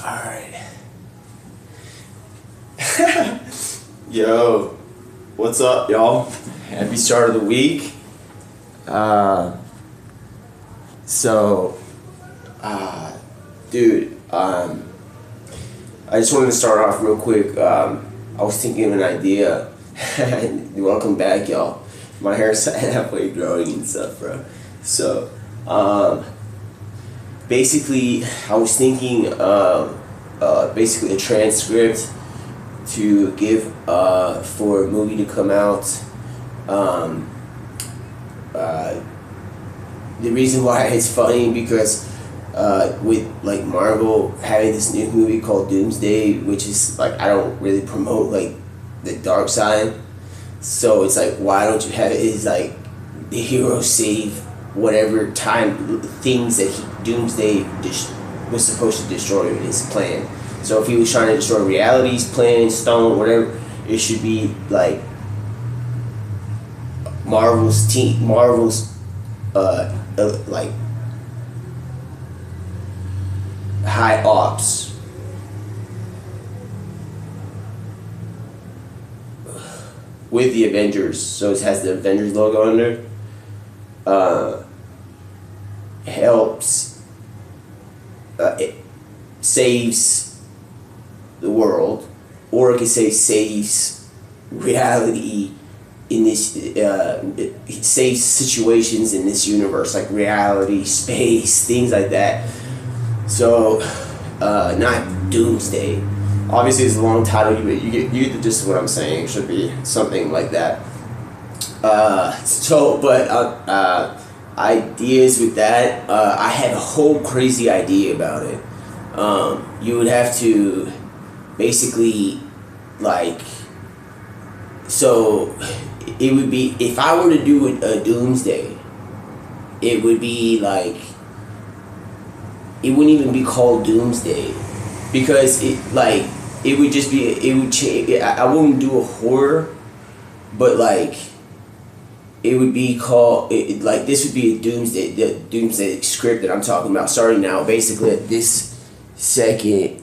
Alright. Yo, what's up, y'all? Happy start of the week. Dude, I just wanted to start off real quick. I was thinking of an idea. Welcome back, y'all. My hair's halfway growing and stuff, bro. So, basically, I was thinking of basically a transcript to give for a movie to come out. The reason why it's funny because with like Marvel having this new movie called Doomsday, which is like, I don't really promote like the dark side, so it's like, why don't you have it? It's like the hero save whatever time things that Doomsday was supposed to destroy in his plan. So if he was trying to destroy reality's plan, stone, whatever, it should be like Marvel's like high ops with the Avengers, so it has the Avengers logo under. Helps. It saves the world, or it could say saves reality in this. It saves situations in this universe, like reality, space, things like that. So, not Doomsday. Obviously, it's a long title. You get the gist of what I'm saying. It should be something like that. Ideas with that. I had a whole crazy idea about it. You would have to basically, like, so it would be, if I were to do a Doomsday, it would be like, it wouldn't even be called Doomsday, because it would just be, it would change. I wouldn't do a horror, but like, it would be called, like, this would be a Doomsday, the Doomsday script that I'm talking about, starting now, basically at this second.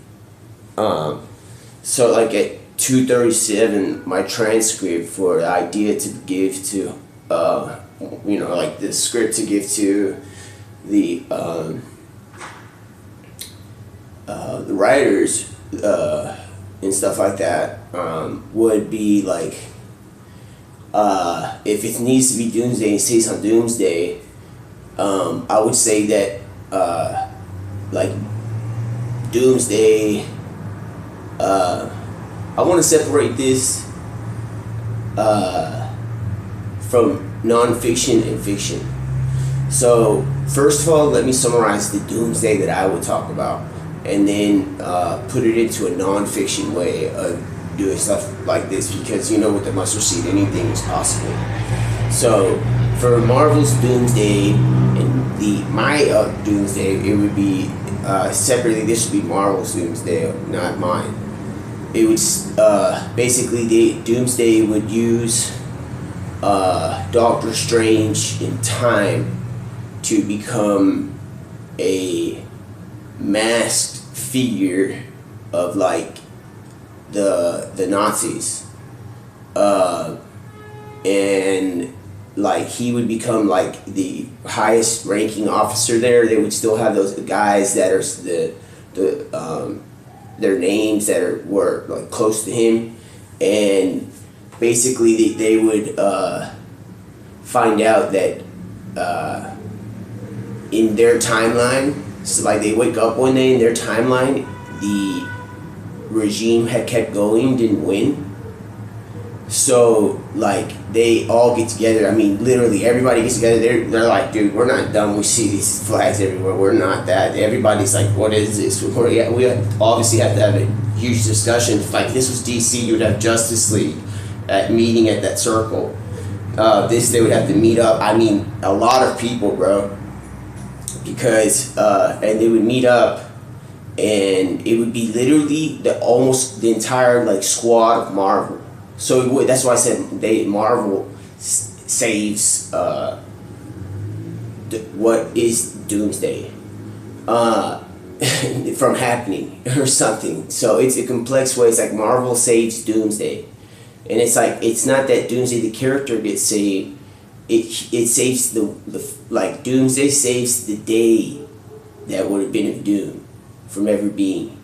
So like at 2:37, my transcript for the idea to give to, like the script to give to the writers and stuff like that, would be like, if it needs to be Doomsday and stays on Doomsday, I would say that like Doomsday, I want to separate this from non-fiction and fiction. So first of all, let me summarize the Doomsday that I would talk about, and then put it into a non-fiction way of doing stuff like this, because with the mustard seed, anything is possible. So for Marvel's Doomsday and my Doomsday, it would be separately. This would be Marvel's Doomsday, not mine. It would basically, the Doomsday would use Doctor Strange in time to become a masked figure of like the Nazis, and like he would become like the highest ranking officer there. They would still have those guys that are their names that were like close to him, and basically they would find out that in their timeline, so like they wake up one day in their timeline, the regime had kept going, didn't win. So like they all get together. I mean, literally everybody gets together. They're like, dude, we're not done. We see these flags everywhere. We're not that. Everybody's like, what is this? We obviously have to have a huge discussion. If like this was DC, you would have Justice League meeting at that circle. They would have to meet up. I mean, a lot of people, bro. Because and they would meet up, and it would be literally almost the entire like squad of Marvel. So that's why I said Marvel saves what is Doomsday. from happening or something. So it's a complex way. It's like Marvel saves Doomsday, and it's like it's not that Doomsday the character gets saved. It saves the like Doomsday saves the day that would have been of doom from ever being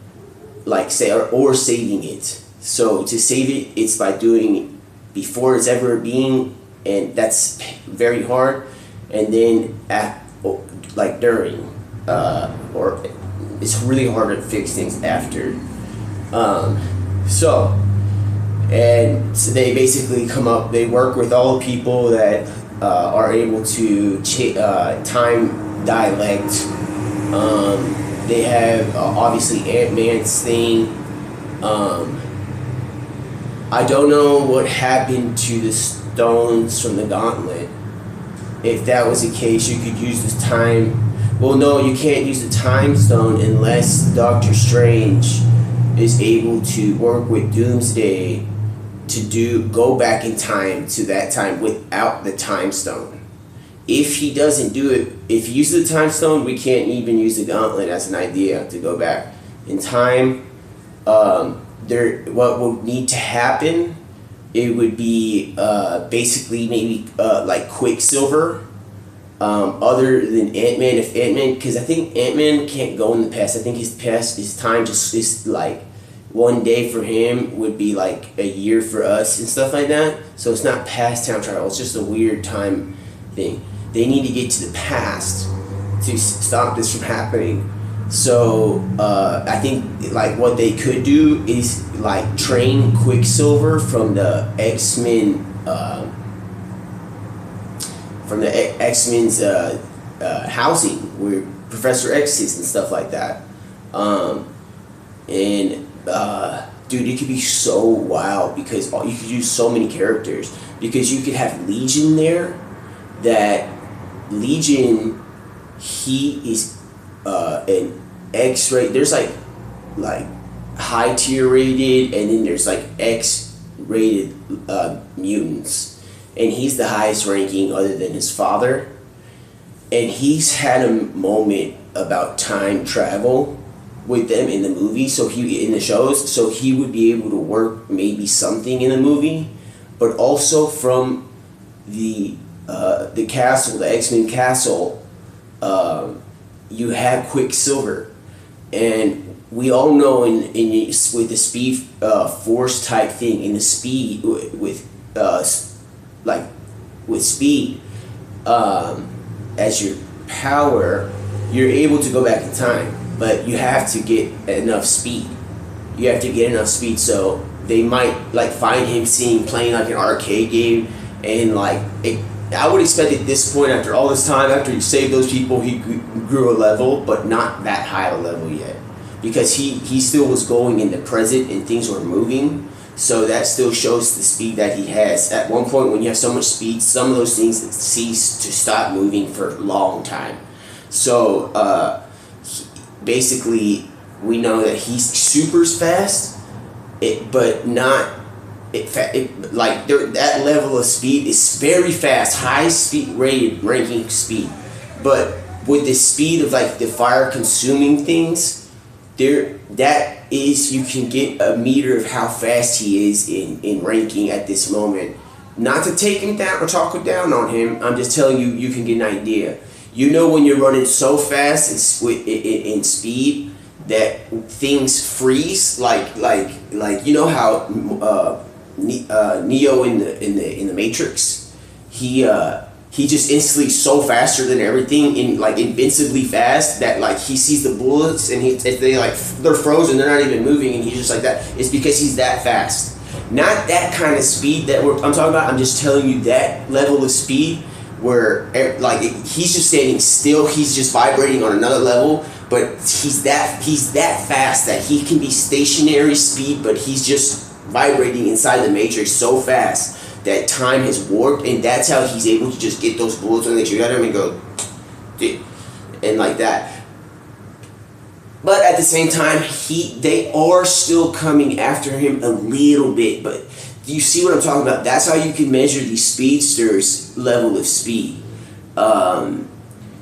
like say or saving it. So to save it, it's by doing it before it's ever being, and that's very hard. And then at like during or it's really hard to fix things after. So they basically they work with all the people that are able to time dialect. They have obviously Ant-Man's thing. I don't know what happened to the stones from the gauntlet. If that was the case, you could use this time. Well, no, you can't use the time stone unless Doctor Strange is able to work with Doomsday to go back in time to that time without the time stone. If he doesn't do it, if he uses the time stone, we can't even use the gauntlet as an idea to go back in time. What would need to happen? It would be basically maybe like Quicksilver. Other than Ant-Man, if Ant-Man, because I think Ant-Man can't go in the past. I think his time just is like one day for him would be like a year for us and stuff like that. So it's not past time travel. It's just a weird time thing. They need to get to the past to stop this from happening. So I think like what they could do is like train Quicksilver from the X-Men. From the X-Men's housing where Professor X is and stuff like that. Dude, it could be so wild because you could use so many characters. Because you could have Legion there, that Legion, he is an X-ray. There's like high tier rated, and then there's like X-rated mutants. And he's the highest ranking other than his father. And he's had a moment about time travel with them in the movie, in the shows, so he would be able to work maybe something in the movie. But also from the castle, the X-Men castle, you have Quicksilver. And we all know with the speed force type thing, in the speed with speed as your power, you're able to go back in time, but you have to get enough speed. So they might like find him playing like an arcade game, and I would expect at this point, after all this time, after he saved those people, he grew a level, but not that high a level yet, because he still was going in the present and things were moving. So that still shows the speed that he has. At one point, when you have so much speed, some of those things cease to stop moving for a long time. So basically, we know that he's super fast, but not that level of speed is very fast, high speed rated ranking speed. But with the speed of like the fire consuming things, you can get a meter of how fast he is in ranking at this moment. Not to take him down or talk down on him, I'm just telling you, you can get an idea. You know when you're running so fast in speed that things freeze, like you know how Neo in the Matrix, he just instantly so faster than everything, invincibly fast, that he sees the bullets and they're frozen, they're not even moving, and he's just like that. It's because he's that fast. Not that kind of speed that I'm talking about. I'm just telling you that level of speed where he's just standing still, he's just vibrating on another level, but he's that fast that he can be stationary speed, but he's just vibrating inside the Matrix so fast that time has warped, and that's how he's able to just get those bullets and they shoot at him and go, and like that. But at the same time, they are still coming after him a little bit. But you see what I'm talking about? That's how you can measure these speedsters' level of speed.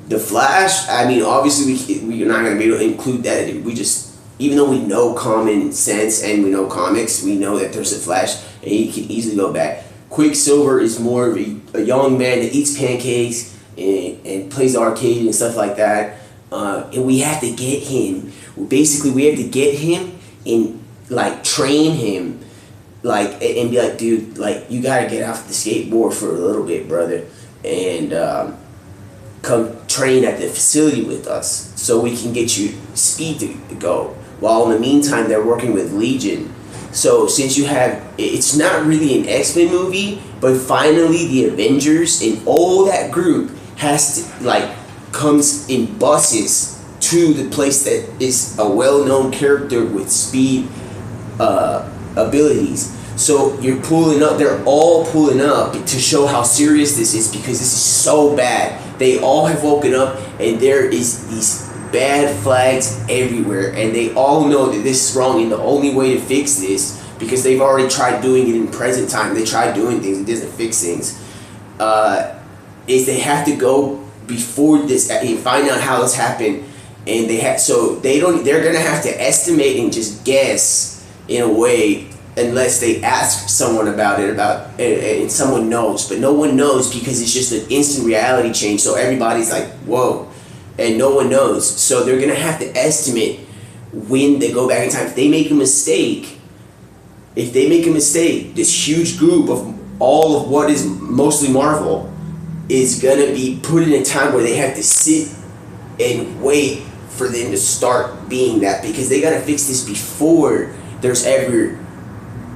The Flash, I mean, obviously we're not going to be able to include that. We just, even though we know common sense and we know comics, we know that there's a Flash, and he can easily go back. Quicksilver is more of a young man that eats pancakes and plays arcade and stuff like that. And we have to get him. Basically, we have to get him and like train him, like, and be like, dude, like, you gotta get off the skateboard for a little bit, brother, and come train at the facility with us so we can get you speed to go. While in the meantime, they're working with Legion. So since you have, it's not really an X-Men movie, but finally the Avengers and all that group has to, like, comes in buses to the place that is a well-known character with speed abilities. So you're pulling up, they're all pulling up to show how serious this is, because this is so bad. They all have woken up and there is these bad flags everywhere, and they all know that this is wrong, and the only way to fix this, because they've already tried doing it in present time, they tried doing things, it doesn't fix things, is they have to go before this and find out how this happened, and they're gonna have to estimate and just guess in a way, unless they ask someone about it, and someone knows, but no one knows because it's just an instant reality change, so everybody's like, whoa, and no one knows. So they're gonna have to estimate when they go back in time. If they make a mistake, this huge group of all of what is mostly Marvel is gonna be put in a time where they have to sit and wait for them to start being that, because they gotta fix this before there's ever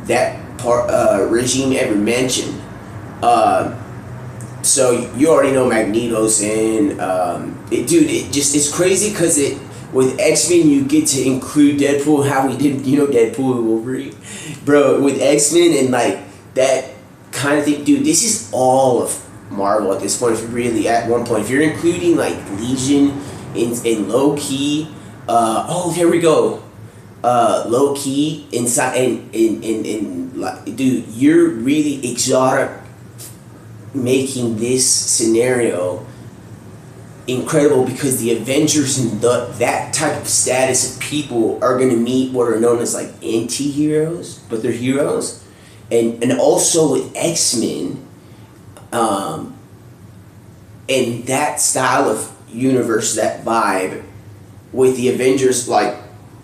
that regime ever mentioned. So you already know Magneto's in. It's crazy because with X-Men you get to include Deadpool. How we did, Deadpool and Wolverine, bro. With X-Men and like that kind of thing, dude. This is all of Marvel at this point. If you really, at one point, if you're including like Legion in low key, here we go. Low key inside and like, dude, you're really exotic, making this scenario incredible, because the Avengers and that type of status of people are gonna meet what are known as like anti-heroes, but they're heroes, and also with X-Men, and that style of universe, that vibe, with the Avengers like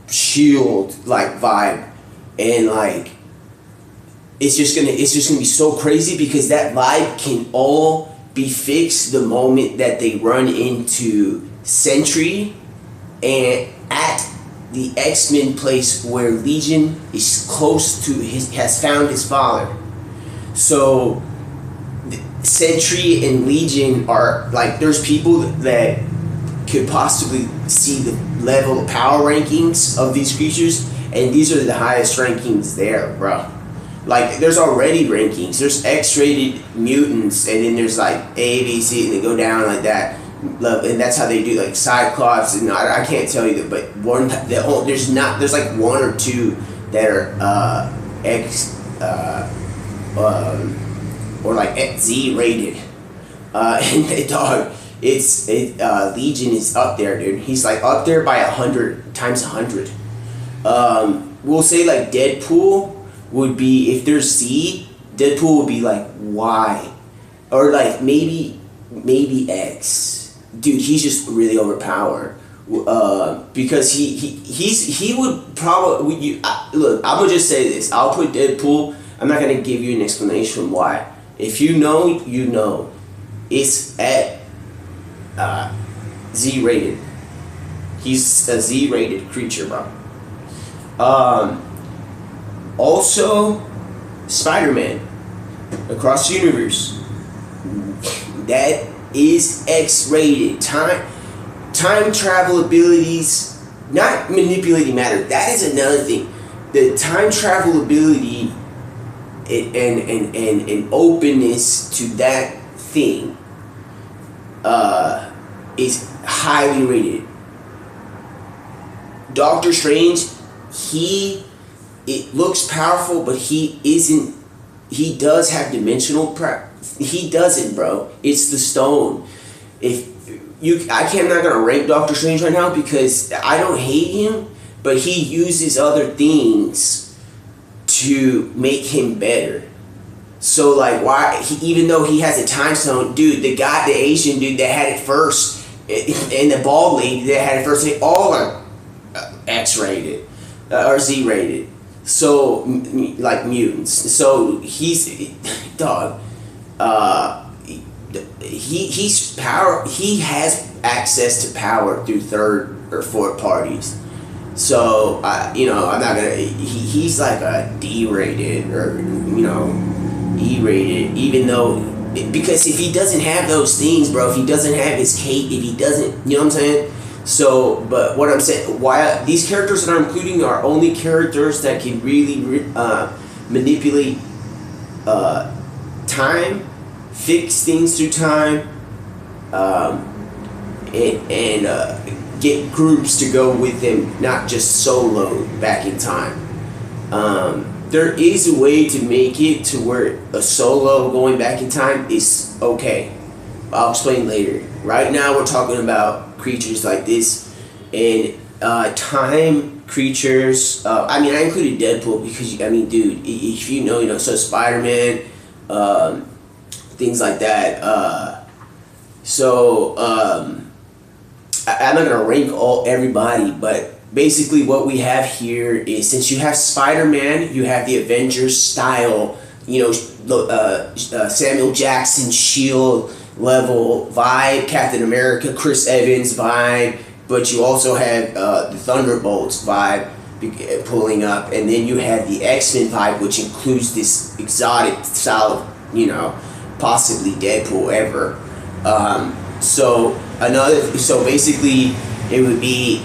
Shield like vibe, and like it's just gonna be so crazy, because that vibe can all be fixed the moment that they run into Sentry and at the X-Men place where Legion is close to has found his father. So Sentry and Legion are like, there's people that could possibly see the level of power rankings of these creatures, and these are the highest rankings there, bro. Like, there's already rankings. There's X-rated mutants, and then there's like A, B, C, and they go down like that. And that's how they do like Cyclops, and I can't tell you that, but there's like one or two that are or like Z rated, and dog. Legion is up there, dude. He's like up there by 100 times 100. We'll say like Deadpool would be, if there's C, Deadpool would be like Y, or like maybe X. Dude, he's just really overpowered. Because he would probably look. I'm gonna just say this. I'll put Deadpool. I'm not gonna give you an explanation why. If you know, you know. It's at Z rated. He's a Z rated creature, bro. Also, Spider-Man Across the Universe. That is X rated. Time travel abilities, not manipulating matter. That is another thing. The time travel ability and openness to that thing is highly rated. Doctor Strange, it looks powerful, but he isn't. He does have dimensional. He doesn't, bro. It's the stone. If I'm not gonna rank Doctor Strange right now because I don't hate him, but he uses other things to make him better. So like, why? Even though he has a time stone, dude, the Asian dude that had it first, and the bald lady that had it first, they all are X-rated or Z-rated. So like mutants. So he's dog. He's power. He has access to power through third or fourth parties. So I'm not gonna. He's like a D-rated or E-rated, even though because if he doesn't have those things, bro, if he doesn't have his cape, if he doesn't, you know what I'm saying? So, but what I'm saying, why these characters that I'm including are only characters that can really manipulate time, fix things through time, and get groups to go with them, not just solo back in time. There is a way to make it to where a solo going back in time is okay. I'll explain later. Right now we're talking about creatures like this, and time creatures. I included Deadpool because dude, if you know, so Spider-Man, things like that. I'm not gonna rank everybody, but basically what we have here is, since you have Spider-Man, you have the Avengers style, Samuel Jackson SHIELD level vibe, Captain America, Chris Evans vibe, but you also have the Thunderbolts vibe pulling up, and then you have the X-Men vibe, which includes this exotic style of, possibly Deadpool ever. So basically it would be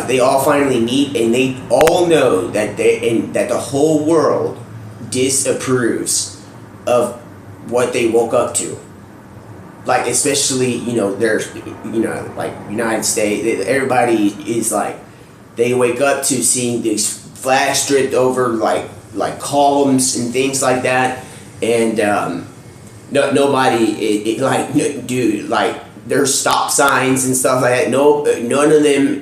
they all finally meet, and they all know that that the whole world disapproves of what they woke up to. Like, especially, there's, like United States, everybody is like, they wake up to seeing these flags stripped over like columns and things like that, and nobody, dude, like, there's stop signs and stuff like that. None of them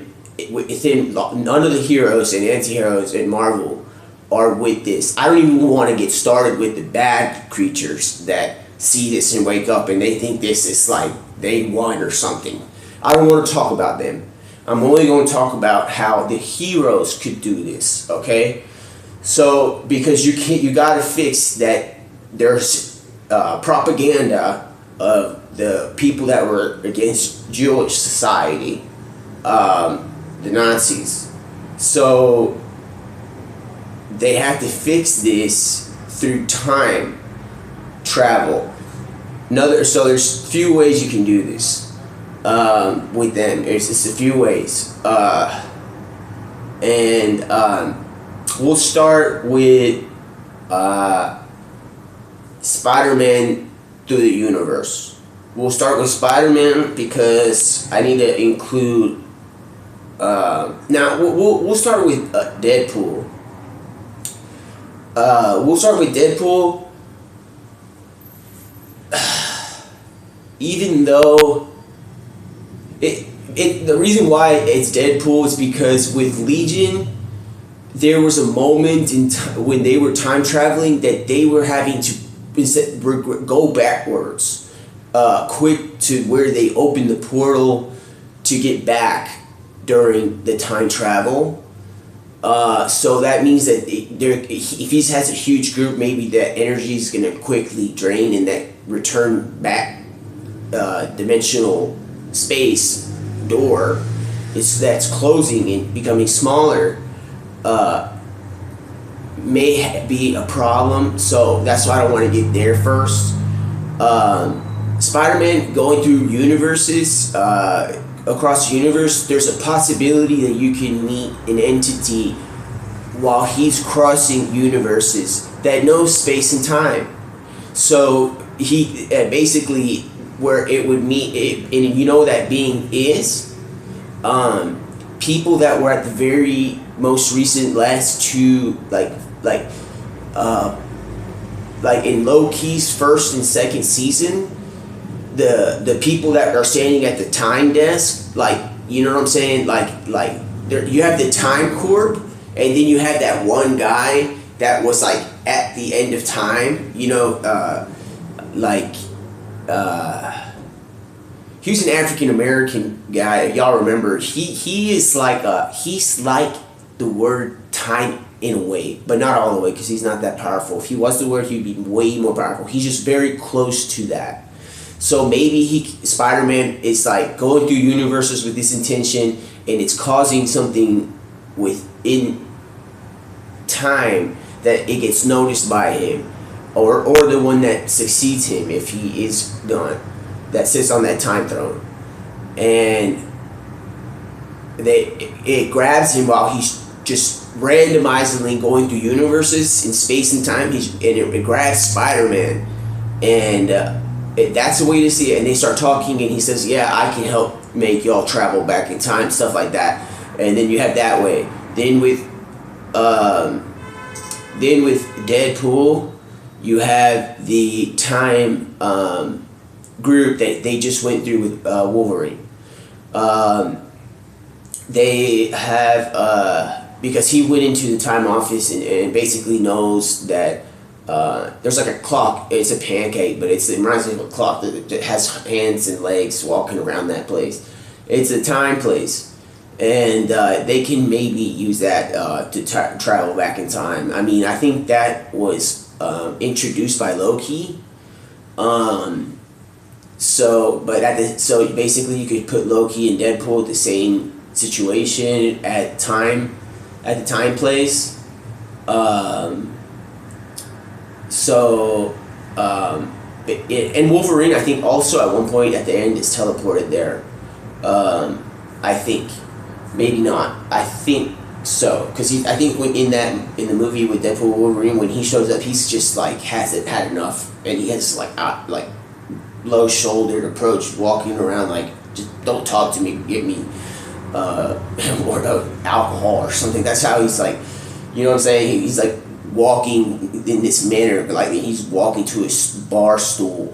none of the heroes and anti-heroes in Marvel are with this. I don't even want to get started with the bad creatures that see this and wake up and they think this is like they won or something. I don't want to talk about them. I'm only going to talk about how the heroes could do this, okay? So, because you got to fix that. There's propaganda of the people that were against Jewish society, the Nazis. So they have to fix this through time travel. So there's a few ways you can do this with them. There's just a few ways, and we'll start with Spider-Man through the universe. We'll start with Spider-Man because I need to include. Now we'll start with Deadpool. We'll start with Deadpool. Even though the reason why it's Deadpool is because with Legion, there was a moment in when they were time traveling that they were having to go backwards, quick to where they opened the portal to get back during the time travel. So that means that if he has a huge group, maybe that energy is going to quickly drain, and that return back dimensional space door that's closing and becoming smaller may be a problem. So that's why I don't want to get there first. Spider-Man going through universes, across the universe, there's a possibility that you can meet an entity while he's crossing universes that knows space and time. So he basically where it would meet, and that being is people that were at the very most recent last two, like in Loki's first and second season, the people that are standing at the time desk, like, you know what I'm saying, like there, you have the time corp, and then you have that one guy that was like at the end of time, you know, like he was an African American guy. Y'all remember? He is like he's like the word time in a way, but not all the way, because he's not that powerful. If he was the word, he'd be way more powerful. He's just very close to that. So maybe Spider-Man is like going through universes with this intention, and it's causing something within time that it gets noticed by him, or the one that succeeds him if he is gone, that sits on that time throne, and it grabs him while he's just randomizingly going through universes in space and time. It grabs Spider-Man, and that's the way to see it. And they start talking, and he says, "Yeah, I can help make y'all travel back in time," stuff like that. And then you have that way. Then with Deadpool, you have the time group that they just went through with Wolverine. They have because he went into the time office and basically knows that there's like a clock. It's a pancake, but it reminds me of a clock that has hands and legs walking around that place. It's a time place, and they can maybe use that to travel back in time. I mean, I think that was introduced by Loki. So basically, you could put Loki and Deadpool at the same situation at the time place. And Wolverine, I think, also at one point at the end is teleported there. I think, maybe not. I think so, because I think in the movie with Deadpool and Wolverine, when he shows up, he's just like hasn't had enough, and he has like low shouldered approach, walking around like, just don't talk to me, get me more alcohol or something. That's how he's like, you know what I'm saying? He's like walking in this manner, like he's walking to a bar stool,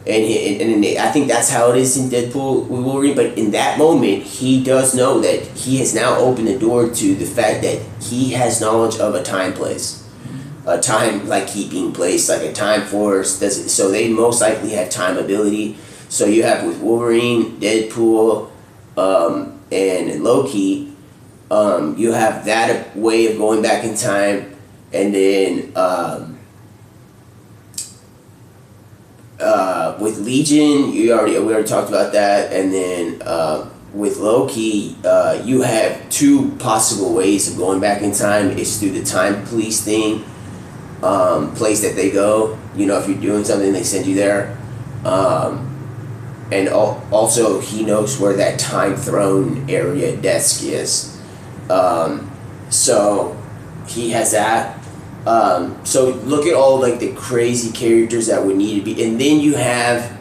and I think that's how it is in Deadpool with Wolverine. But in that moment, he does know that he has now opened the door to the fact that he has knowledge of a time place, a time like keeping place, like a time force. So they most likely have time ability. So you have with Wolverine, Deadpool, and Loki, you have that way of going back in time. And then with Legion, we already talked about that. And then with Loki, you have two possible ways of going back in time. It's through the time police thing, place that they go. You know, if you're doing something, they send you there. And also, he knows where that time throne area desk is. So he has that. So look at all like the crazy characters that would need to be, and then you have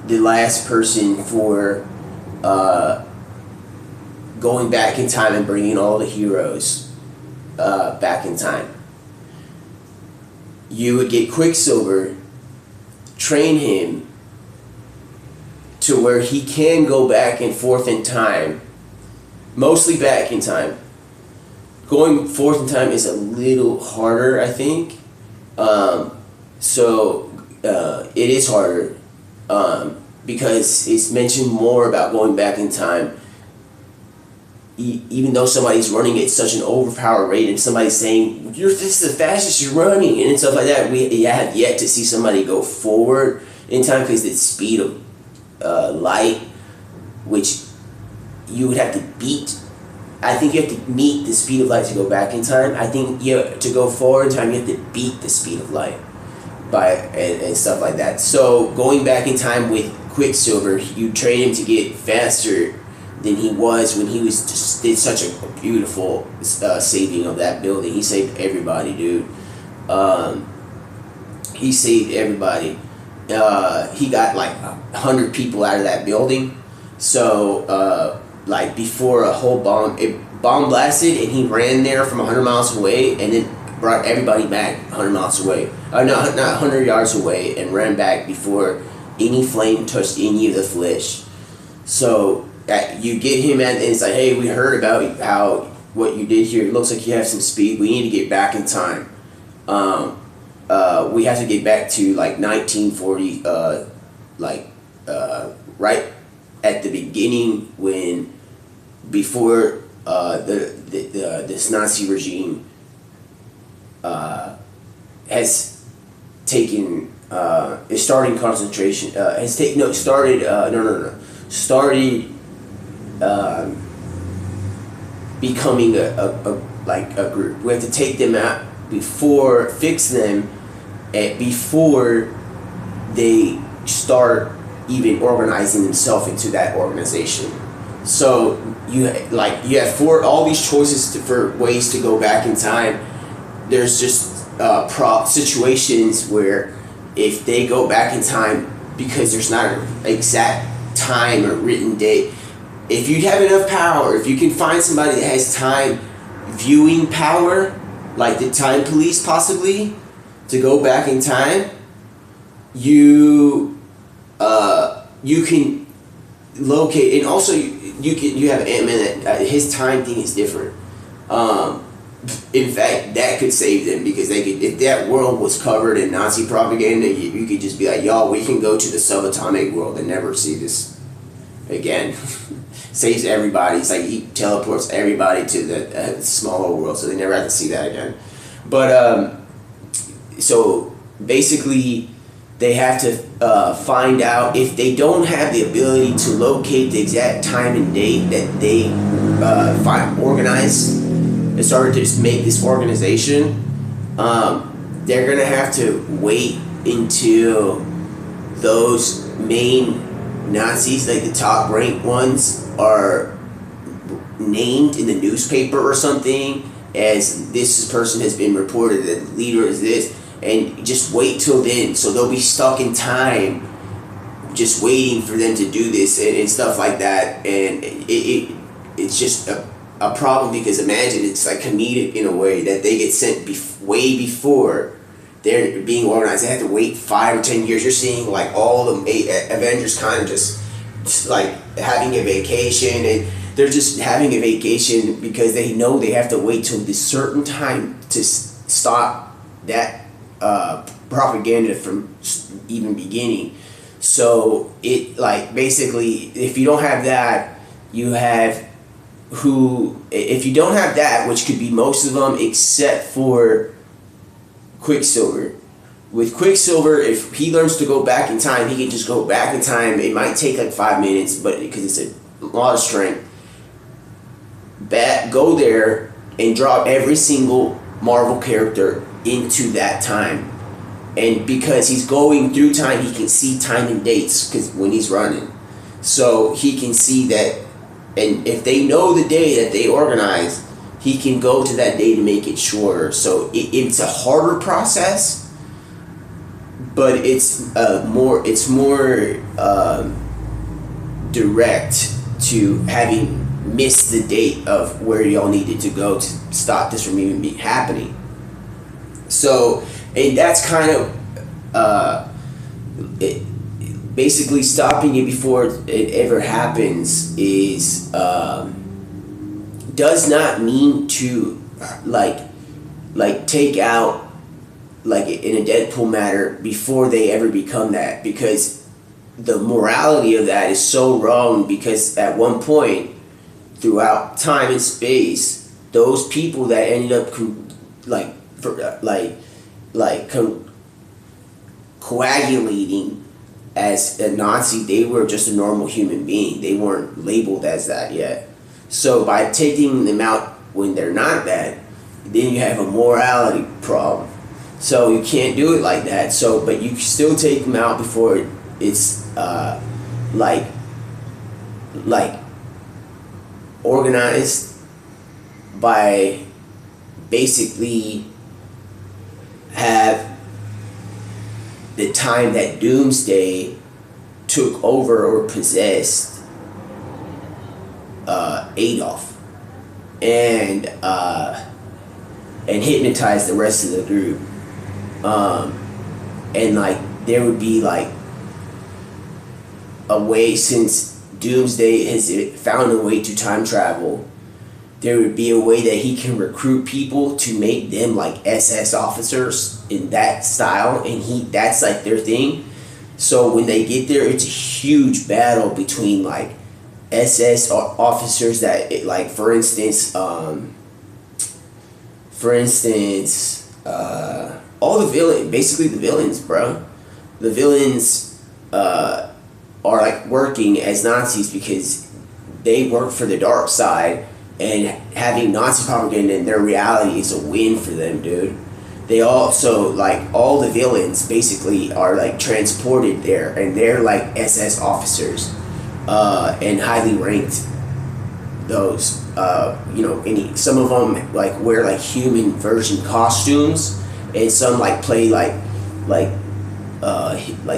the last person for going back in time and bringing all the heroes back in time. You would get Quicksilver, train him to where he can go back and forth in time, mostly back in time. Going forth in time is a little harder, I think. It is harder because it's mentioned more about going back in time. Even though somebody's running at such an overpowered rate, and somebody's saying, this is the fastest you're running, and stuff like that, we have yet to see somebody go forward in time, because the speed of light, which you would have to beat. I think you have to meet the speed of light to go back in time. I think to go forward in time, you have to beat the speed of light and stuff like that. So going back in time with Quicksilver, you train him to get faster than he was when he was just did such a beautiful saving of that building. He saved everybody, dude. He saved everybody. He got like 100 people out of that building. So like before a whole bomb blasted, and he ran there from 100 miles away, and then brought everybody back 100 miles away. Not 100 yards away, and ran back before any flame touched any of the flesh. So you get him and it's like, hey, we heard about how what you did here. It looks like you have some speed. We need to get back in time. We have to get back to like 1940, right at the beginning when before this Nazi regime has taken is starting concentration has taken no started started becoming a group. We have to take them out before fix them before they start even organizing themselves into that organization. So you have all these choices for ways to go back in time. There's just situations where if they go back in time, because there's not an exact time or written date, if you have enough power, if you can find somebody that has time viewing power, like the time police possibly, to go back in time, you can locate, and also you have Ant-Man that his time thing is different. In fact, that could save them, because they could, if that world was covered in Nazi propaganda, you could just be like, y'all, we can go to the subatomic world and never see this again. Saves everybody. It's like he teleports everybody to the smaller world, so they never have to see that again. But so basically, they have to find out, if they don't have the ability to locate the exact time and date that they organize and started to make this organization, they're gonna have to wait until those main Nazis, like the top ranked ones, are named in the newspaper or something as this person has been reported, that the leader is this, and just wait till then. So they'll be stuck in time just waiting for them to do this and stuff like that. And it's just a problem, because imagine, it's like comedic in a way that they get sent way before they're being organized. They have to wait 5 or 10 years. You're seeing like all the Avengers kind of just like having a vacation, and they're just having a vacation because they know they have to wait till this certain time to stop that propaganda from even beginning. So it, like, basically, if you don't have that, you have if you don't have that, which could be most of them except for Quicksilver. With Quicksilver, if he learns to go back in time, he can just go back in time. It might take like 5 minutes, but because it's a lot of strength, go there and drop every single Marvel character into that time. And because he's going through time, he can see time and dates, because when he's running, so he can see that. And if they know the day that they organize, he can go to that day to make it shorter. So it's a harder process, but it's more direct to having missed the date of where y'all needed to go to stop this from even happening. So, and that's kind of basically stopping it before it ever happens is does not mean to like take out, like in a Deadpool matter, before they ever become that, because the morality of that is so wrong. Because at one point throughout time and space, those people that ended up coagulating as a Nazi, they were just a normal human being. They weren't labeled as that yet. So by taking them out when they're not that, then you have a morality problem. So you can't do it like that. So, but you can still take them out before it's organized by basically have the time that Doomsday took over or possessed Adolf and hypnotized the rest of the group. And like there would be like a way, since Doomsday has found a way to time travel, there would be a way that he can recruit people to make them like SS officers in that style, and that's like their thing. So when they get there, it's a huge battle between like SS officers that like, for instance, all the basically the villains, bro. The villains are like working as Nazis because they work for the dark side, and having Nazi propaganda in their reality is a win for them, dude. They also, like, all the villains basically are like transported there, and they're like SS officers, and highly ranked. Those, some of them like wear like human version costumes, and some like play like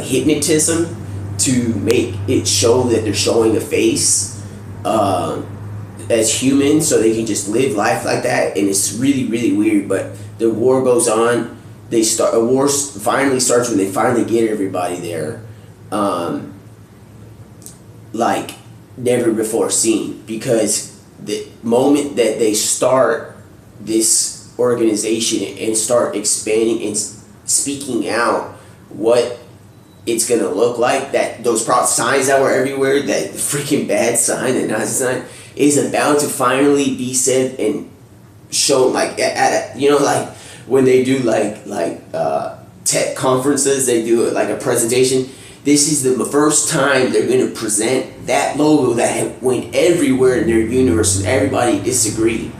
hypnotism to make it show that they're showing a face as human, so they can just live life like that. And it's really, really weird. But the war goes on. A war finally starts when they finally get everybody there, like never before seen, because the moment that they start this organization and start expanding and speaking out what it's gonna look like, that those signs that were everywhere, that freaking bad sign, the Nazi sign, is about to finally be said and shown, like like when they do like tech conferences, they do it like a presentation. This is the first time they're going to present that logo that went everywhere in their universe and everybody disagreed.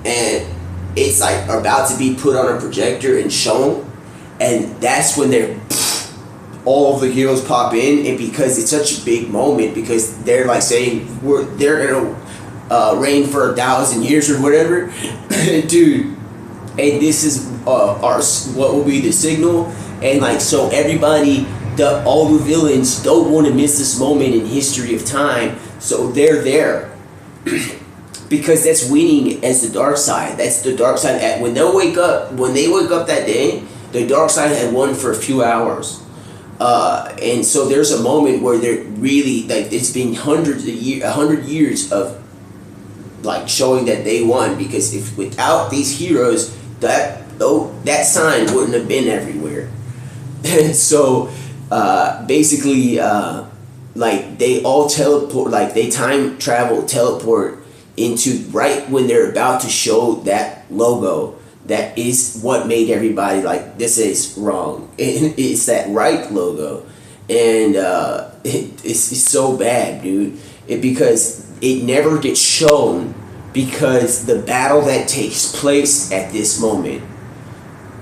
And it's like about to be put on a projector and shown. And that's when all of the heroes pop in. And because it's such a big moment, because they're like saying they're going to reign for 1,000 years or whatever. Dude, and this is what will be the signal. And like, so everybody... all the villains don't want to miss this moment in history of time, so they're there because that's winning as the dark side. That's the dark side. When they wake up that day, the dark side had won for a few hours, and so there's a moment where they're really like, it's been 100 years of like showing that they won, because if without these heroes, that sign wouldn't have been everywhere. And so basically, like they all teleport, like they time travel, teleport into right when they're about to show that logo. That is what made everybody like, this is wrong. It's that right logo, and it's so bad, dude. Because it never gets shown, because the battle that takes place at this moment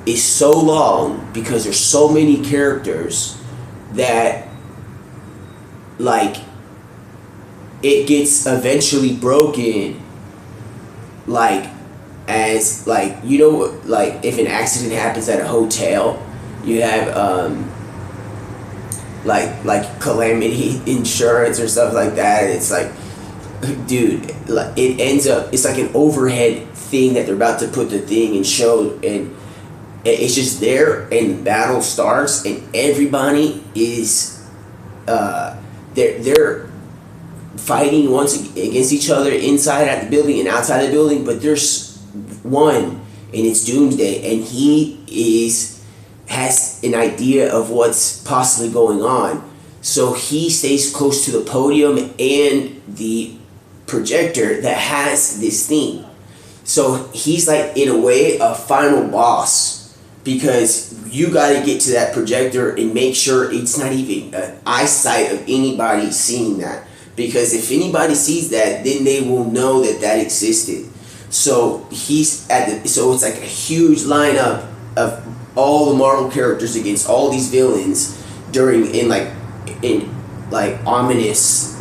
is so long, because there's so many characters that like it gets eventually broken, like as like, like if an accident happens at a hotel, you have like calamity insurance or stuff like that. It's like, dude, like it ends up, it's like an overhead thing that they're about to put the thing and show, and it's just there, and the battle starts, and everybody is they're fighting once against each other inside at the building and outside the building. But there's one, and it's Doomsday, and he has an idea of what's possibly going on. So he stays close to the podium and the projector that has this thing. So he's like, in a way, a final boss, because you got to get to that projector and make sure it's not even an eyesight of anybody seeing that. Because if anybody sees that, then they will know that existed. So so it's like a huge lineup of all the Marvel characters against all these villains in ominous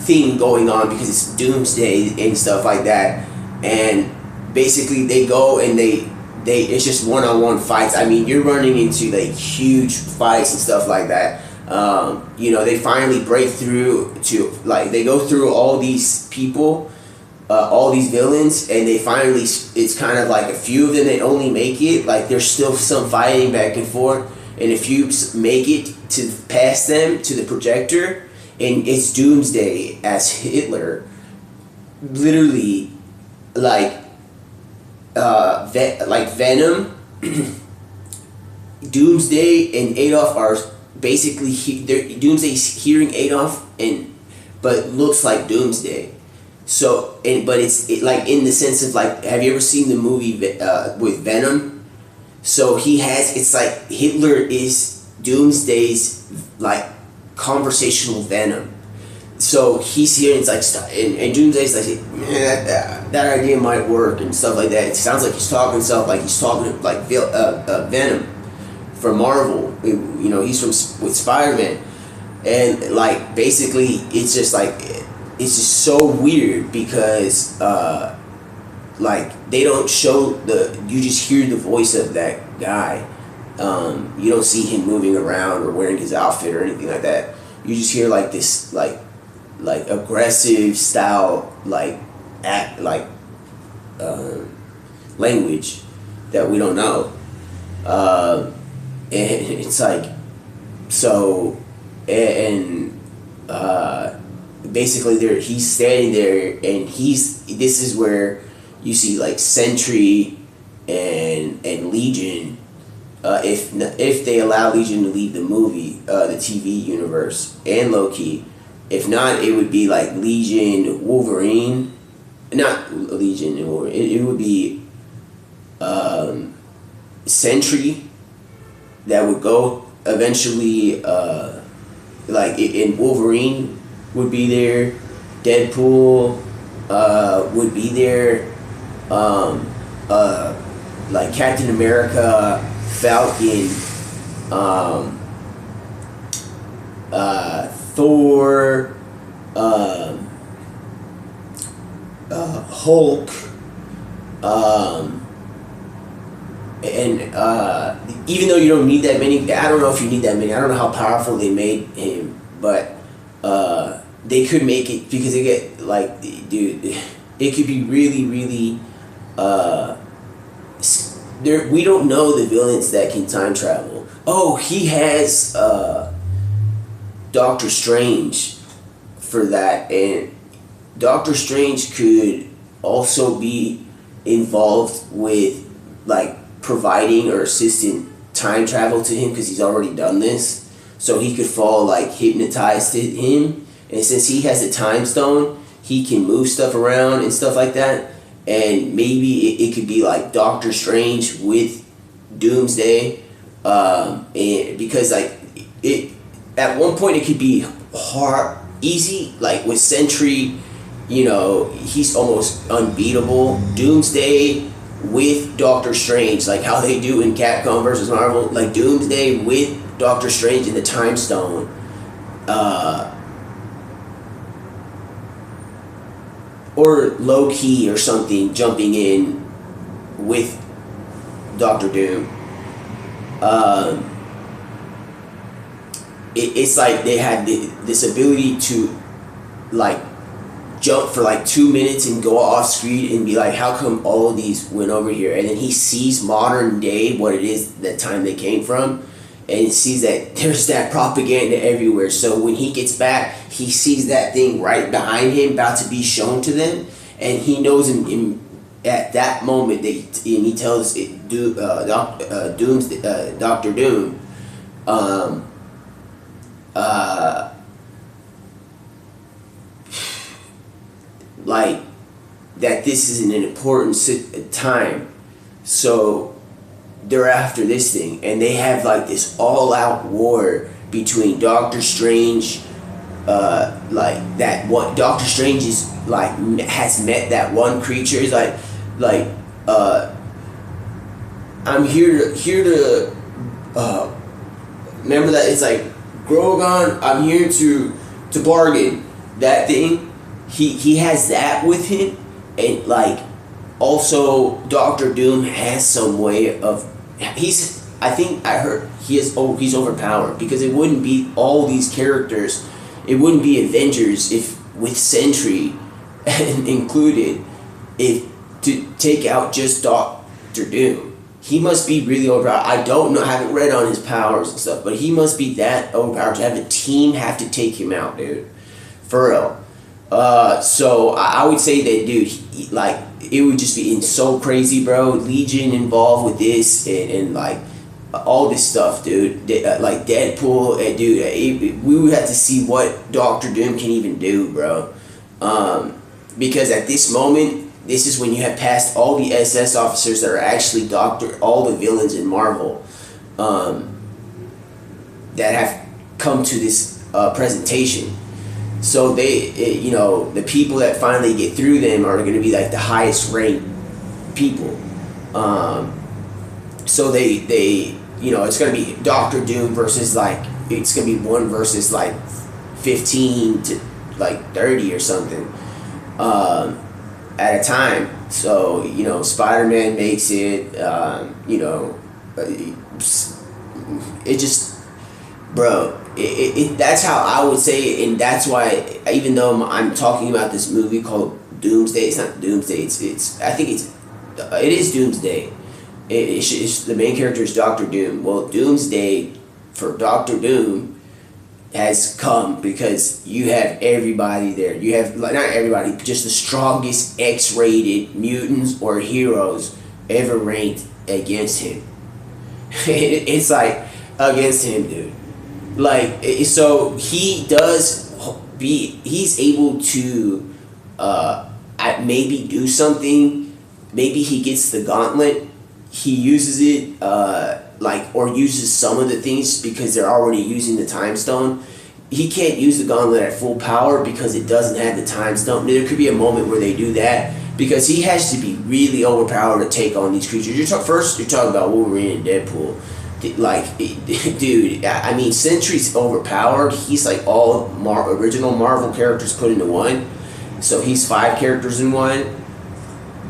thing going on, because it's Doomsday and stuff like that. And basically they go and they it's just one-on-one fights. I mean, you're running into like huge fights and stuff like that. They finally break through to, like, they go through all these people, all these villains, and they finally, it's kind of like a few of them that only make it. Like, there's still some fighting back and forth, and if you make it to past them to the projector, and it's Doomsday as Hitler, literally, like Venom, Doomsday and Adolf are basically Doomsday's hearing Adolf, but looks like Doomsday. So but it's like in the sense of like, have you ever seen the movie with Venom? So it's like Hitler is Doomsday's like conversational Venom. So he's here and it's like, and Doomsday's like, that idea might work and stuff like that. It sounds like he's talking himself like he's talking like Venom from Marvel. He's with Spider-Man, and like basically it's just like it's just so weird because like they don't show you just hear the voice of that guy. You don't see him moving around or wearing his outfit or anything like that. You just hear like this like aggressive style language that we don't know, and it's like so, and basically he's standing there, and this is where you see like Sentry and Legion, if they allow Legion to lead the movie, the TV universe, and Loki. If not, it would be like Legion, Wolverine, not Legion and Wolverine. It would be Sentry that would go eventually. In Wolverine would be there, Deadpool would be there, like Captain America, Falcon, Thor, Hulk, and even though you don't need that many, I don't know if you need that many. I don't know how powerful they made him, but they could make it because they get like, dude, it could be really, really. We don't know the villains that can time travel. Oh, he has Doctor Strange for that, and Doctor Strange could also be involved with like providing or assisting time travel to him because he's already done this, so he could fall like hypnotized to him, and since he has a time stone, he can move stuff around and stuff like that, and maybe it could be like Doctor Strange with Doomsday, and because like it at one point it could be easy, like with Sentry, he's almost unbeatable. Doomsday with Doctor Strange, like how they do in Capcom versus Marvel, like Doomsday with Doctor Strange in the Time Stone, or Loki or something jumping in with Doctor Doom. It's like they had this ability to like jump for like 2 minutes and go off screen and be like, how come all of these went over here? And then he sees modern day, what it is, that time they came from, and he sees that there's that propaganda everywhere. So when he gets back, he sees that thing right behind him about to be shown to them, and he knows at that moment and he tells Doctor Doom, like that this is an important time, so they're after this thing, and they have like this all-out war between Doctor Strange, like that what Doctor Strange is like has met that one creature. He's like I'm here to remember that it's like Grogan, I'm here to bargain. That thing, he has that with him, and like also Doctor Doom has some way of I think I heard he's overpowered, because it wouldn't be all these characters, it wouldn't be Avengers if with Sentry included, if to take out just Doctor Doom. He must be really overpowered. I don't know. I haven't read on his powers and stuff, but he must be that overpowered to have a team have to take him out, dude. For real. So I would say that, dude, like, it would just be so crazy, bro. Legion involved with this and like all this stuff, dude. Like Deadpool, and dude, we would have to see what Doctor Doom can even do, bro. Because at this moment, this is when you have passed all the SS officers that are actually all the villains in Marvel, that have come to this presentation. So the people that finally get through them are going to be like the highest ranked people. So they it's going to be Doctor Doom versus it's going to be 1 versus 15 to 30 or something at a time. So Spider-Man makes it. It just, bro. That's how I would say it, and that's why, even though I'm talking about this movie called Doomsday, it's not Doomsday. It is Doomsday. It's the main character is Doctor Doom. Well, Doomsday for Doctor Doom has come because you have everybody there. You have not everybody, just the strongest X-rated mutants or heroes ever ranked against him. It's against him, dude. So he's able to maybe do something. Maybe he gets the gauntlet, he uses it or uses some of the things because they're already using the time stone. He can't use the gauntlet at full power because it doesn't have the time stone. There could be a moment where they do that because he has to be really overpowered to take on these creatures. You're talking about Wolverine and Deadpool. Dude, I mean, Sentry's overpowered. He's all original Marvel characters put into one, so he's 5 characters in one.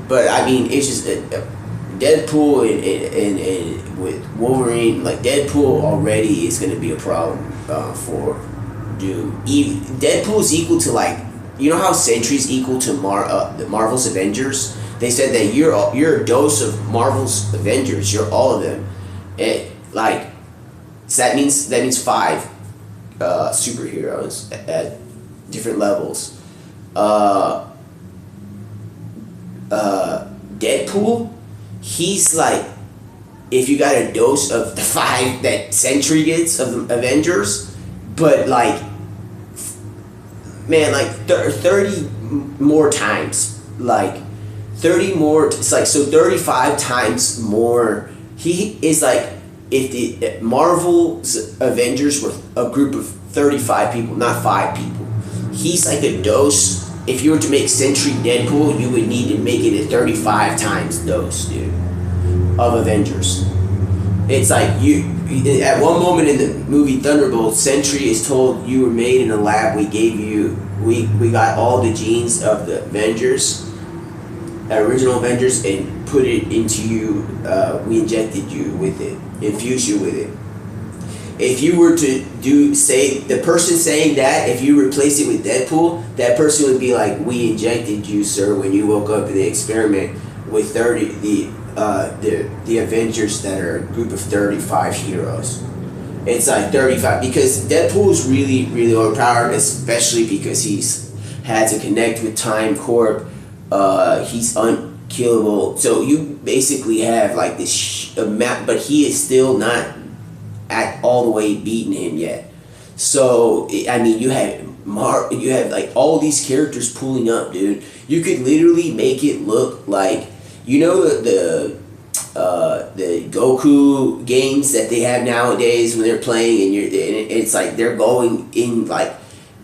But I mean, it's just Deadpool and with Wolverine. Deadpool already is going to be a problem for Doom. Deadpool's equal to how Sentry's equal to Marvel's Avengers. They said that you're a dose of Marvel's Avengers. You're all of them. So that means 5 superheroes at different levels. Deadpool, he's if you got a dose of the 5 that Sentry gets of the Avengers, but 30 more times, 30 more. It's so 35 times more. He is if the Marvel's Avengers were a group of 35 people, not 5 people. He's a dose. If you were to make Sentry Deadpool, you would need to make it a 35 times dose, dude, of Avengers. It's at one moment in the movie Thunderbolt, Sentry is told, you were made in a lab. We got all the genes of the Avengers, original Avengers, and put it into you. We injected you with it, infused you with it. If you were to say the person saying that, if you replace it with Deadpool, that person would be we injected you, sir, when you woke up in the experiment with 30 the Avengers that are a group of 35 heroes. It's 35 because Deadpool is really, really overpowered, especially because he's had to connect with Time Corp. He's unkillable. So you basically have this map, but he is still not at all the way beaten him yet. So I mean, you have all these characters pulling up, dude. You could literally make it look like the Goku games that they have nowadays when they're playing, and it's they're going in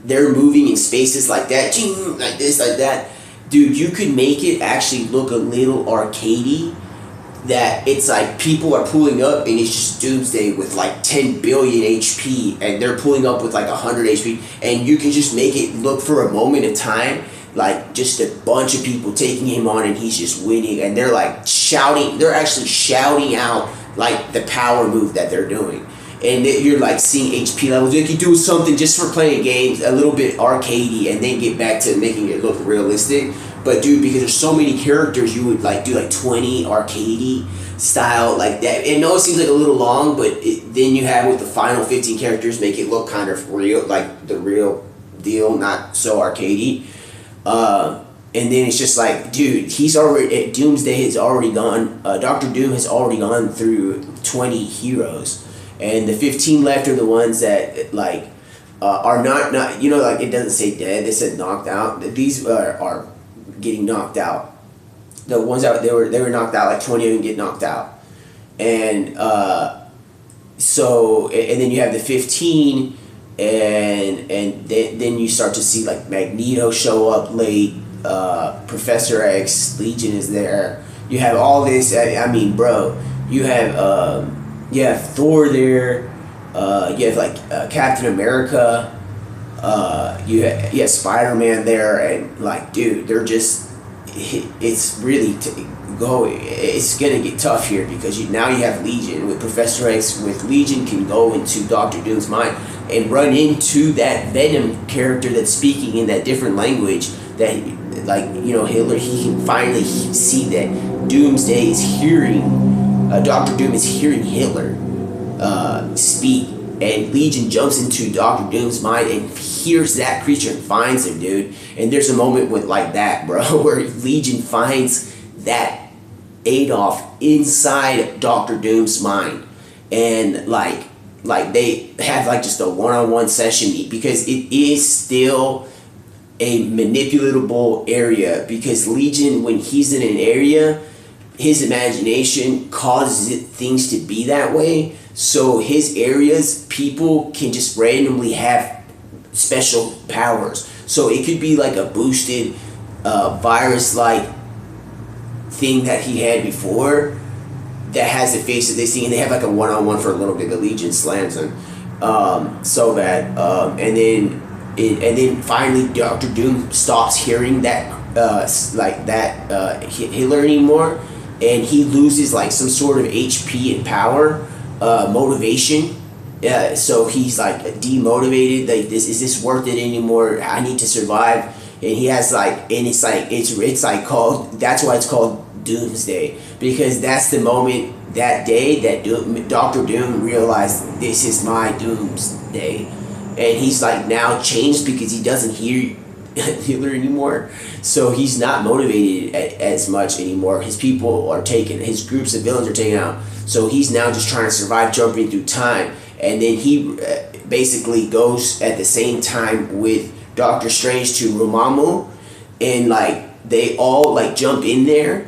they're moving in spaces like that, like this, like that. Dude, you could make it actually look a little arcadey, that it's people are pulling up and it's just Doomsday with 10 billion HP and they're pulling up with 100 HP, and you can just make it look for a moment of time just a bunch of people taking him on and he's just winning, and they're shouting, they're actually shouting out the power move that they're doing, and you're seeing HP levels. You can do something just for playing games a little bit arcadey and then get back to making it look realistic. But dude, because there's so many characters, you would like do like 20 arcadey style like that. I know it seems like a little long, but then you have with the final 15 characters make it look kind of real, like the real deal, not so arcadey. And then it's just like, dude, he's already, Doomsday has already gone, Doctor Doom has already gone through 20 heroes. And the 15 left are the ones that, like, are not, you know, like, it doesn't say dead, it said knocked out. These are getting knocked out. The ones that they were knocked out, like 20 of them get knocked out. And so, and then you have the 15, and then you start to see, like, Magneto show up late. Professor X, Legion is there. You have all this. I mean, bro, you have Thor there. You have like Captain America. You have Spider-Man there, and like, dude, they're just. It's really it's gonna get tough here because now you have Legion with Professor X. With Legion can go into Doctor Doom's mind and run into that Venom character that's speaking in that different language that, like, you know, Hitler, he can finally see that Doomsday is hearing, Doctor Doom is hearing Hitler speak, and Legion jumps into Doctor Doom's mind and hears that creature and finds him, dude. And there's a moment with like that, bro, where Legion finds that Adolf inside Doctor Doom's mind, and like they have like just a one-on-one session because it is still a manipulatable area, because Legion, when he's in an area, his imagination causes things to be that way. So his areas, people can just randomly have special powers. So it could be like a boosted virus-like thing that he had before that has the face of this thing, and they have like a one-on-one for a little bit. The Legion slams him so bad, and then finally Doctor Doom stops hearing that Hitler anymore, and he loses like some sort of HP and power, motivation. So he's like demotivated. Like, is this worth it anymore? I need to survive. And he has like, and it's like called. That's why it's called Doomsday, because that's the moment, that day, that Doctor Doom realized, this is my Doomsday. And he's like now changed because he doesn't hear Hitler anymore. So he's not motivated as much anymore. His people are taken, his groups of villains are taken out. So he's now just trying to survive, jumping through time. And then he basically goes at the same time with Doctor Strange to Dormammu. And like, they all like jump in there.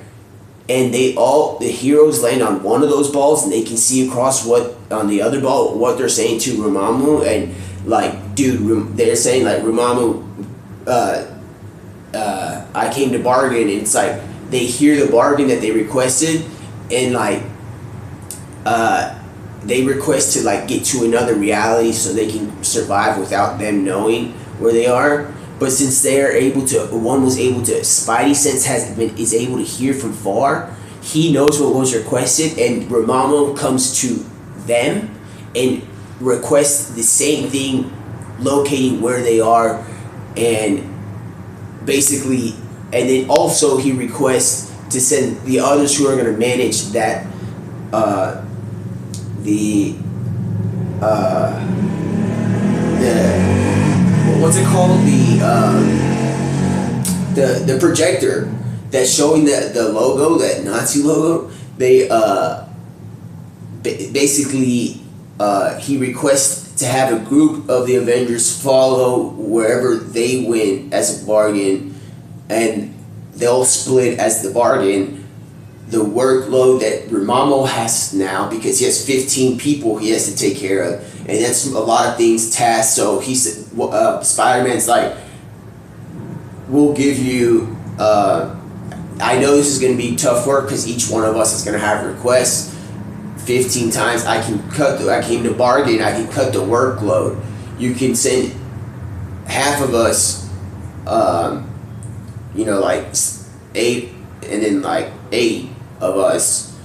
And the heroes land on one of those balls, and they can see across on the other ball what they're saying to Dormammu. And like, dude, they're saying like, Dormammu, I came to bargain. And it's like, they hear the bargain that they requested, and like, they request to like get to another reality so they can survive without them knowing where they are. But since they're able to, one was able to, Spidey sense is able to hear from far. He knows what was requested, and Dormammu comes to them and requests the same thing, locating where they are, and basically, and then also he requests to send the others who are going to manage that, what's it called, the projector that's showing the logo, that Nazi logo. They basically he requests to have a group of the Avengers follow wherever they win as a bargain, and they'll split as the bargain the workload that Dormammu has now, because he has 15 people he has to take care of, and that's a lot of things, tasks. So he's Spider-Man's like, we'll give you, I know this is going to be tough work because each one of us is going to have requests 15 times. I came to bargain, I can cut the workload. You can send half of us, like 8, and then like 8 of us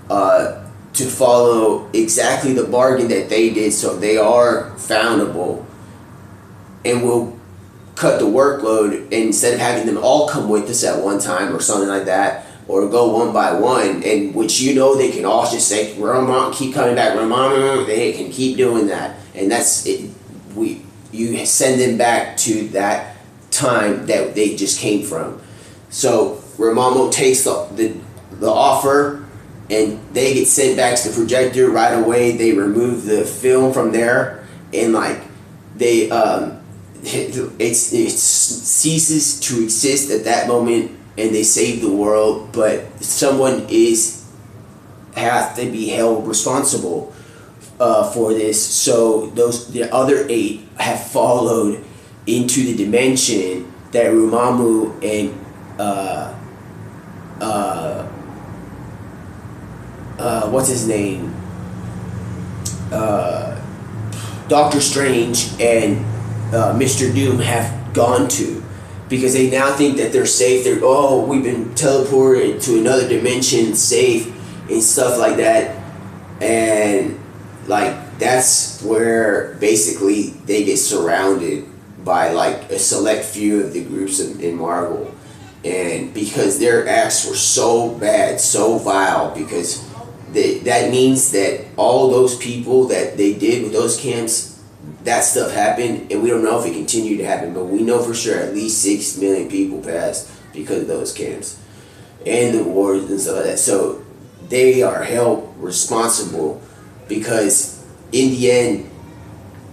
to follow exactly the bargain that they did, so they are foundable, and we'll cut the workload, and instead of having them all come with us at one time or something like that, or go one by one, and which they can all just say, keep coming back, they can keep doing that, and that's it. You send them back to that time that they just came from. So Ramamo takes the offer, and they get sent back to the projector right away. They remove the film from there, and they it ceases to exist at that moment, and they save the world. But someone has to be held responsible for this. So the other 8 have followed into the dimension that Rumamu and what's his name? Doctor Strange and Mr. Doom have gone to, because they now think that they're safe. We've been teleported to another dimension, safe, and stuff like that. And that's where basically they get surrounded by a select few of the groups in Marvel. And because their acts were so bad, so vile, because that means that all those people that they did with those camps, that stuff happened, and we don't know if it continued to happen, but we know for sure at least 6 million people passed because of those camps and the wars and stuff like that. So they are held responsible, because in the end,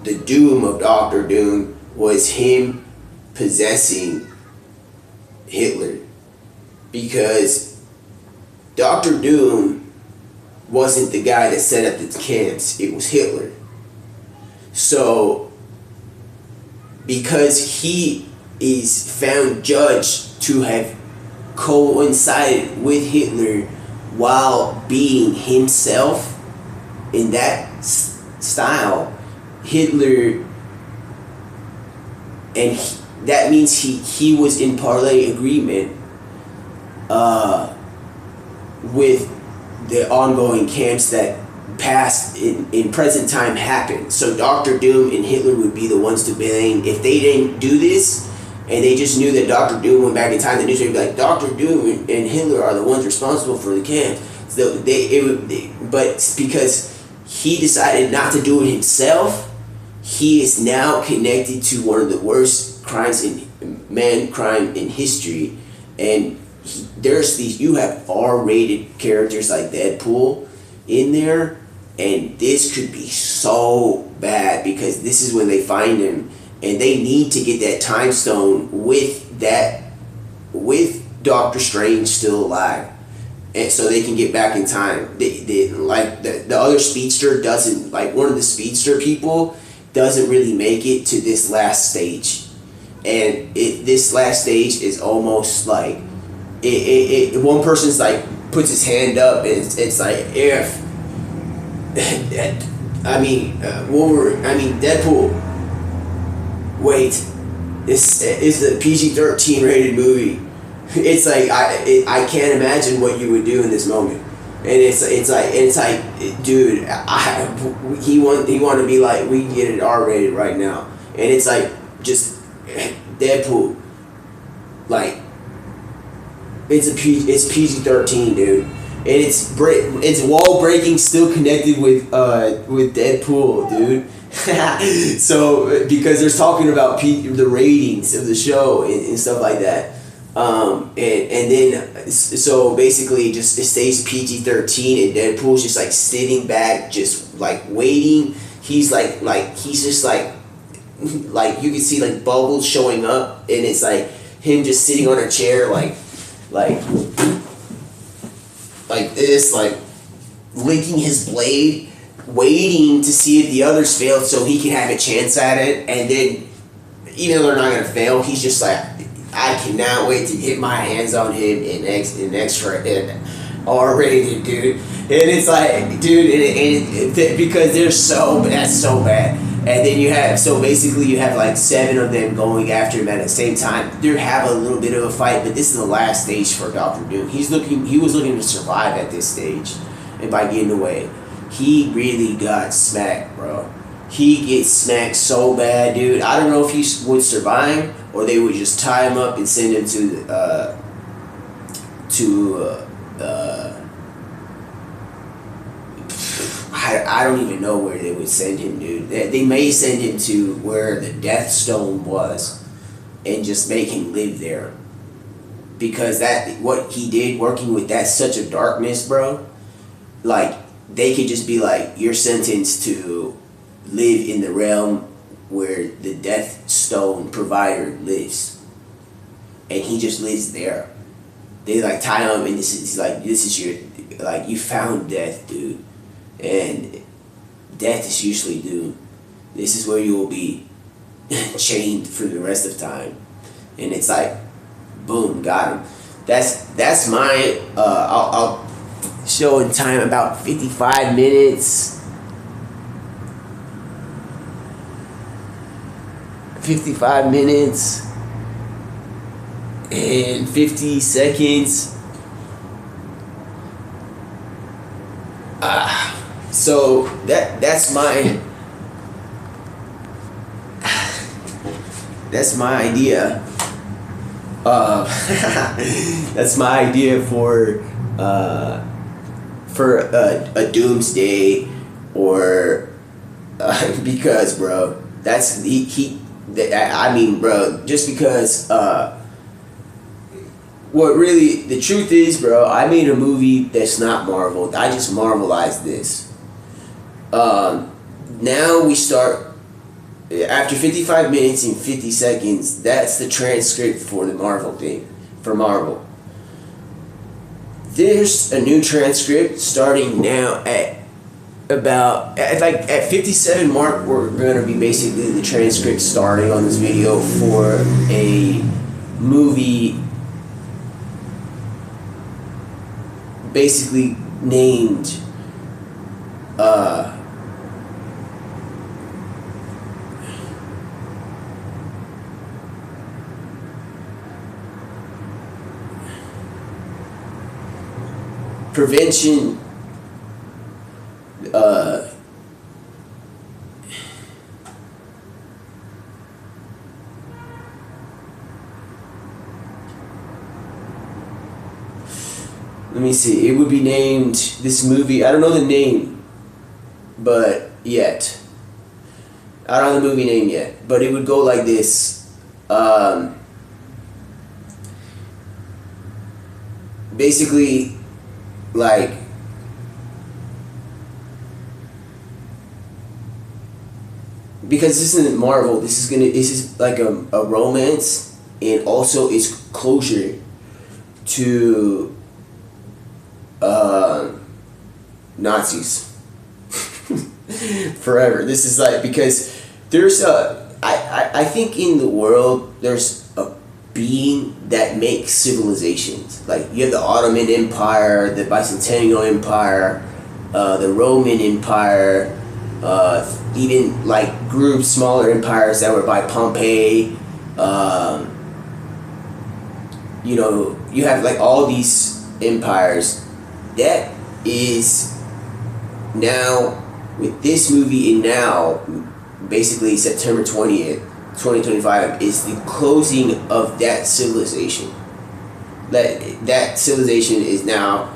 the doom of Doctor Doom was him possessing Hitler, because Doctor Doom wasn't the guy that set up the camps, it was Hitler. So because he is found judged to have coincided with Hitler while being himself in that style, Hitler, and that means he was in parlay agreement with the ongoing camps that past in present time happened. So Doctor Doom and Hitler would be the ones to blame if they didn't do this, and they just knew that Doctor Doom went back in time. The newspaper would be like, Doctor Doom and Hitler are the ones responsible for the camp. So but because he decided not to do it himself, he is now connected to one of the worst crime in history. And you have R-rated characters like Deadpool in there, and this could be so bad, because this is when they find him, and they need to get that time stone with Doctor Strange still alive, and so they can get back in time. The other speedster doesn't, one of the speedster people doesn't really make it to this last stage, and this last stage is almost like one person's puts his hand up, and it's if Deadpool. Wait, this is a PG-13 rated movie. It's I can't imagine what you would do in this moment, and it's like dude, he want to be like, we can get it R-rated right now, and it's just Deadpool, it's PG-13, dude. And it's wall breaking, still connected with Deadpool, dude. So because they're talking about the ratings of the show and stuff like that, and then so basically it stays PG-13, and Deadpool's just sitting back, just waiting. He's he's just you can see bubbles showing up, and it's him just sitting on a chair like this, licking his blade, waiting to see if the others failed so he can have a chance at it. And then, even though they're not gonna fail, he's just I cannot wait to get my hands on him in extra R-rated, dude. And it's dude, because that's so bad. And then you have 7 of them going after him at the same time. They have a little bit of a fight, but this is the last stage for Doctor Doom. He was looking to survive at this stage, and by getting away, he really got smacked, bro. He gets smacked so bad, dude. I don't know if he would survive, or they would just tie him up and send him I don't even know where they would send him, dude. They may send him to where the Death Stone was and just make him live there. Because that, what he did working with that, such a darkness, bro, like, they could just be like, you're sentenced to live in the realm where the Death Stone provider lives. And he just lives there. They like tie him and he's like, this is your, like, you found death, dude. And death is usually doomed. This is where you will be chained for the rest of time. And it's like, boom, got him. That's my I'll show in time about 55 minutes. 55 minutes and 50 seconds. So that's my idea. That's my idea for a doomsday, or because, bro, that's I mean, bro, just because what really the truth is, bro, I made a movie that's not Marvel. I just Marvelized this. Now we start after 55 minutes and 50 seconds. That's the transcript for the Marvel thing, for Marvel. There's a new transcript starting now at 57 mark. We're gonna be basically the transcript starting on this video for a movie basically named Prevention. Let me see. It would be named, this movie, I don't know the name, but yet. I don't know the movie name yet, but it would go like this. Basically, like, because this isn't Marvel, this is like a romance, and also it's closure to Nazis. Forever. This is like, because there's I think in the world there's a being that makes civilizations. Like, you have the Ottoman Empire, the Byzantine Empire, the Roman Empire, even like groups, smaller empires that were by Pompey. You know, you have like all these empires. That is now, with this movie, and now basically September 20th 2025 is the closing of that civilization. That civilization is now,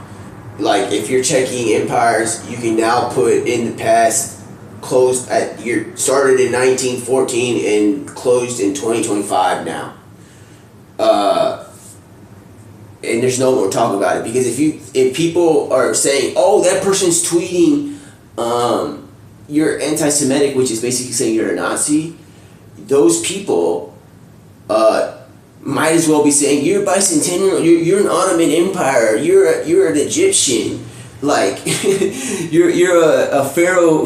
like, if you're checking empires, you can now put in the past, closed at, you started in 1914 and closed in 2025 now. And there's no more talk about it, because if people are saying, oh, that person's tweeting you're anti-Semitic, which is basically saying you're a Nazi, those people might as well be saying you're bicentennial, you're an Ottoman Empire, you're an Egyptian, like you're a Pharaoh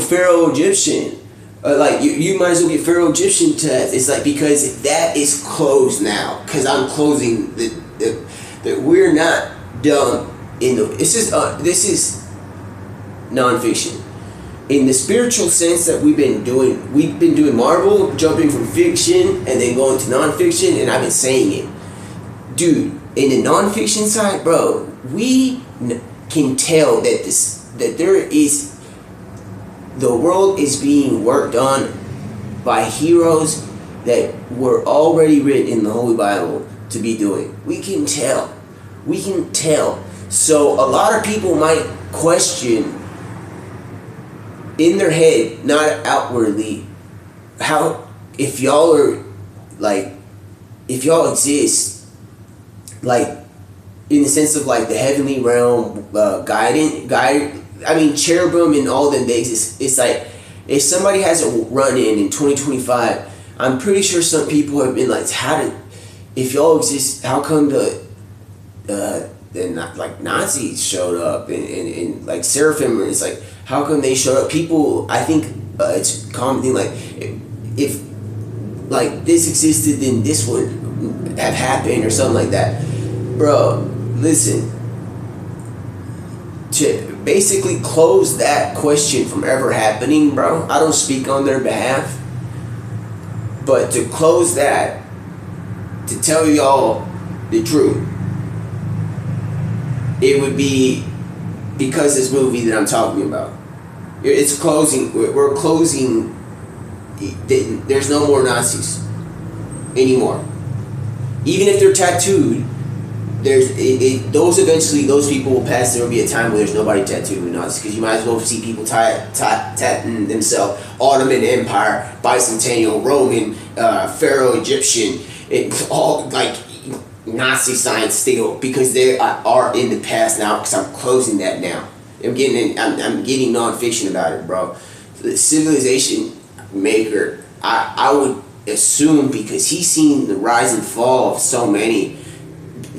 Egyptian, like you might as well get Pharaoh Egyptian tax. It's like, because that is closed now, because I'm closing that we're not dumb in the this is non-fiction. In the spiritual sense that we've been doing Marvel, jumping from fiction and then going to non-fiction, and I've been saying it. Dude, in the non-fiction side, bro, we can tell that the world is being worked on by heroes that were already written in the Holy Bible to be doing. We can tell. We can tell. So a lot of people might question in their head, not outwardly, how, if y'all are, like, if y'all exist, like, in the sense of, like, the heavenly realm, I mean, cherubim and all them, they exist. It's like, if somebody has a run-in in 2025, I'm pretty sure some people have been like, if y'all exist, how come like Nazis showed up and like seraphim? It's like, how come they showed up? People, I think it's a common thing, like, if like this existed, then this would have happened or something like that. Bro, listen, to basically close that question from ever happening, bro, I don't speak on their behalf, but to close that, to tell y'all the truth, it would be because this movie that I'm talking about. It's closing. We're closing. There's no more Nazis anymore. Even if they're tattooed, those people will pass. There will be a time where there's nobody tattooed with Nazis, because you might as well see people tattooing themselves Ottoman Empire, Bicentennial, Roman, Pharaoh, Egyptian. It's all like Nazi signs still, because they are in the past now. Because I'm closing that now. I'm getting nonfiction about it, bro. The civilization maker, I would assume, because he's seen the rise and fall of so many,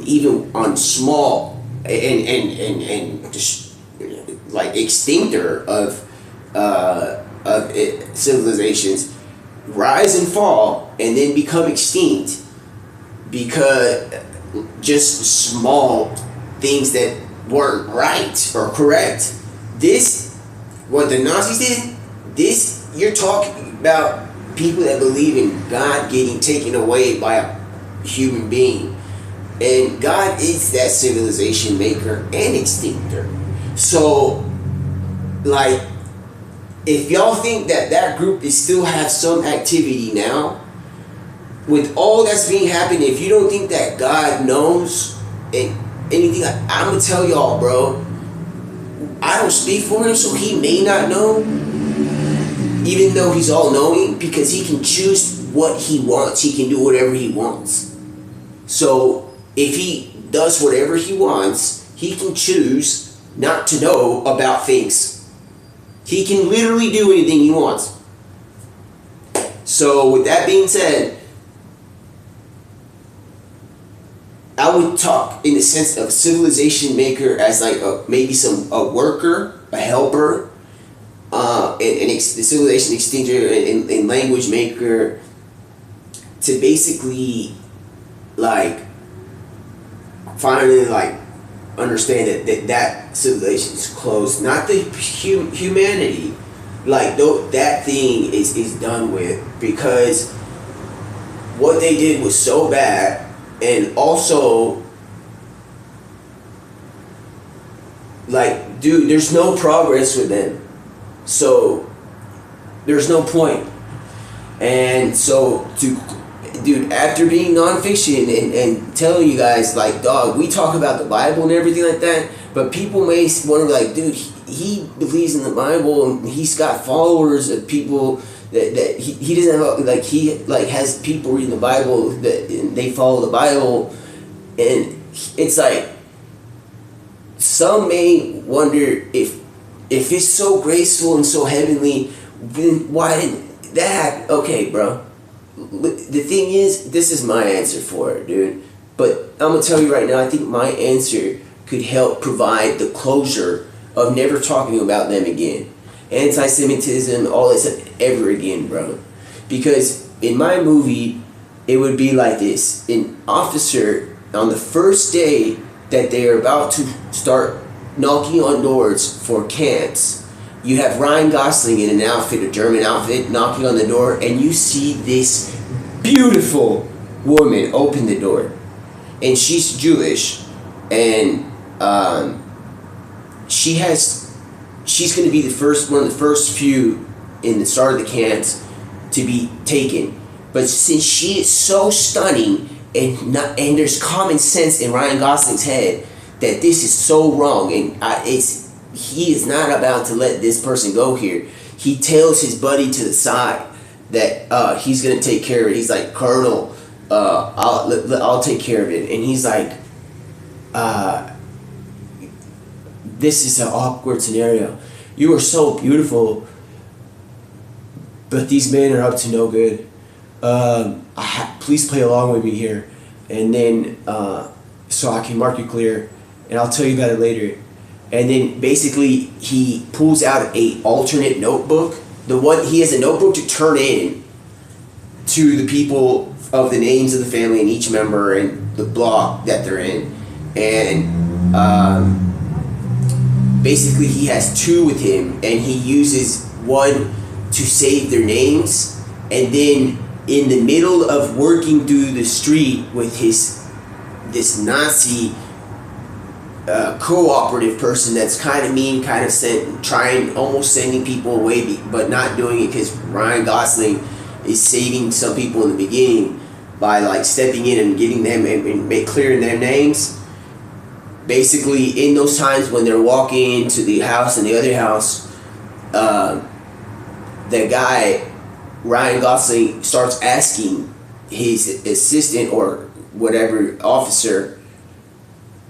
even on small and just like extinctor of civilizations rise and fall and then become extinct, because just small things that weren't right or correct. This, what the Nazis did, this, you're talking about people that believe in God getting taken away by a human being. And God is that civilization maker and extinctor. So, like, if y'all think that group is still have some activity now, with all that's being happening, if you don't think that God knows and anything, I'm gonna tell y'all, bro, I don't speak for him, so he may not know, even though he's all-knowing, because he can choose what he wants. He can do whatever he wants. So if he does whatever he wants, he can choose not to know about things. He can literally do anything he wants. So with that being said, I would talk in the sense of civilization maker as like a worker, a helper, the civilization extinctor and language maker, to basically like finally like understand that civilization is closed, not the humanity, like that thing is done with, because what they did was so bad. And also, like, dude, there's no progress with them. So, there's no point. And so, dude, after being nonfiction and telling you guys, like, dog, we talk about the Bible and everything like that, but people may wonder, like, dude, he believes in the Bible and he's got followers of people that he doesn't have, like, he like has people reading the Bible that they follow the Bible, and it's like some may wonder if it's so graceful and so heavenly, then why didn't that? Okay, bro. The thing is, this is my answer for it, dude. But I'm gonna tell you right now, I think my answer could help provide the closure of never talking about them again. Anti-Semitism, all that stuff, ever again, bro. Because in my movie, it would be like this. An officer, on the first day that they're about to start knocking on doors for camps, you have Ryan Gosling in an outfit, a German outfit, knocking on the door, and you see this beautiful woman open the door. And she's Jewish, and she's going to be one of the first few in the start of the camps to be taken. But since she is so stunning and there's common sense in Ryan Gosling's head that this is so wrong, and he is not about to let this person go here. He tells his buddy to the side that he's gonna take care of it. He's like, Colonel, I'll take care of it, and he's like, this is an awkward scenario. You are so beautiful, but these men are up to no good. Please play along with me here, and then so I can mark you clear, and I'll tell you about it later. And then basically he pulls out a alternate notebook. He has a notebook to turn in to the people of the names of the family and each member and the block that they're in, and basically he has two with him, and he uses one to save their names, and then in the middle of working through the street with this Nazi cooperative person that's kind of mean, kind of almost sending people away, but not doing it because Ryan Gosling is saving some people in the beginning by like stepping in and getting them and clearing their names. Basically, in those times when they're walking into the house and the other house, the guy, Ryan Gosling, starts asking his assistant or whatever officer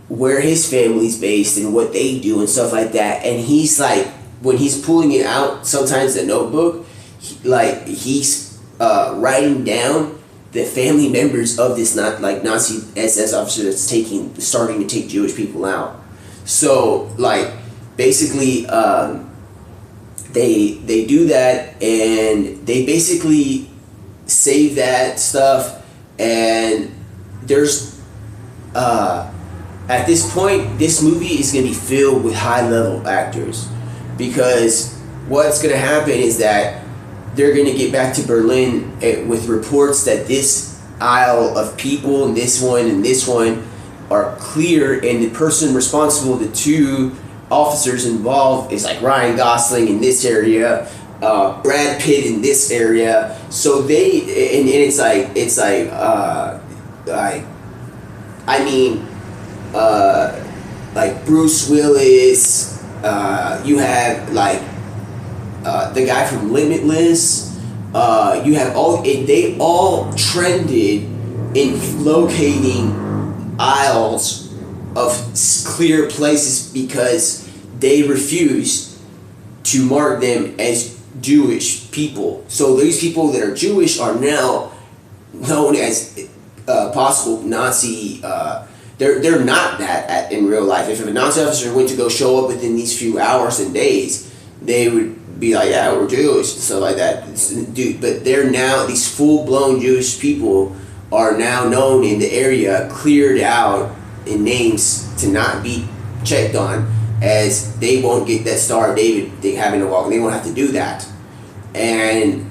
where his family's based and what they do and stuff like that. And he's like, when he's pulling it out, sometimes the notebook, he's writing down the family members of this Nazi SS officer that's starting to take Jewish people out. So like basically they do that, and they basically save that stuff, and there's at this point this movie is going to be filled with high level actors, because what's going to happen is that they're going to get back to Berlin with reports that this aisle of people and this one are clear, and the person responsible, the two officers involved, is like Ryan Gosling in this area, Brad Pitt in this area. So they and it's like Bruce Willis. You have like the guy from Limitless. You have they all trended in locating aisles of clear places because they refused to mark them as Jewish people. So these people that are Jewish are now known as possible Nazi. They're not that in real life. If a Nazi officer went to go show up within these few hours and days, they would be like, yeah, we're Jewish, stuff like that. Dude, but they're now, these full-blown Jewish people are now known in the area, cleared out in names to not be checked on, as they won't get that Star of David thing having to walk. They won't have to do that. And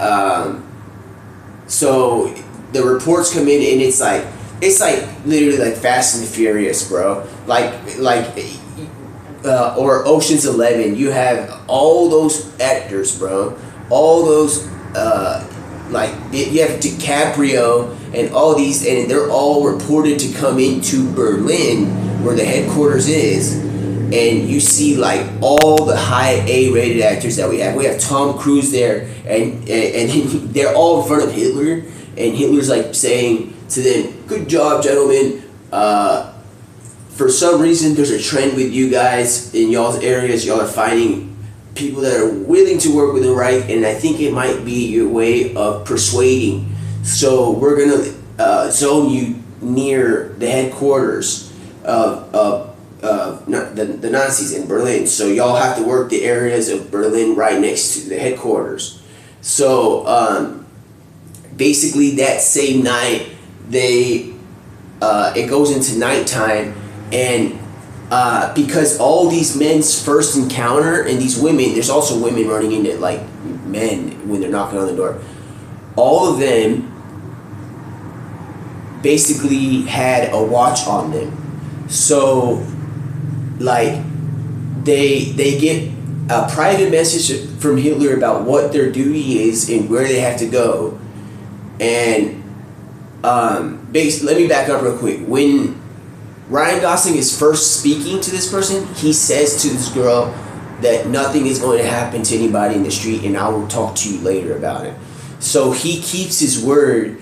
so the reports come in, and it's like literally like Fast and the Furious, bro. Or Ocean's 11. You have all those actors, bro. All those you have DiCaprio and all these, and they're all reported to come into Berlin, where the headquarters is, and you see like all the high A-rated actors that we have. We have Tom Cruise there, and they're all in front of Hitler, and Hitler's like saying to them, "Good job, gentlemen. For some reason, there's a trend with you guys in y'all's areas. Y'all are finding people that are willing to work with the right, and I think it might be your way of persuading. So we're gonna zone you near the headquarters of the Nazis in Berlin. So y'all have to work the areas of Berlin right next to the headquarters." So basically, that same night, it goes into nighttime, and because all these men's first encounter, and these women, there's also women running into like men when they're knocking on the door. All of them basically had a watch on them. So like they get a private message from Hitler about what their duty is and where they have to go. And let me back up real quick. When Ryan Gosling is first speaking to this person, he says to this girl that nothing is going to happen to anybody in the street, and I will talk to you later about it. So he keeps his word,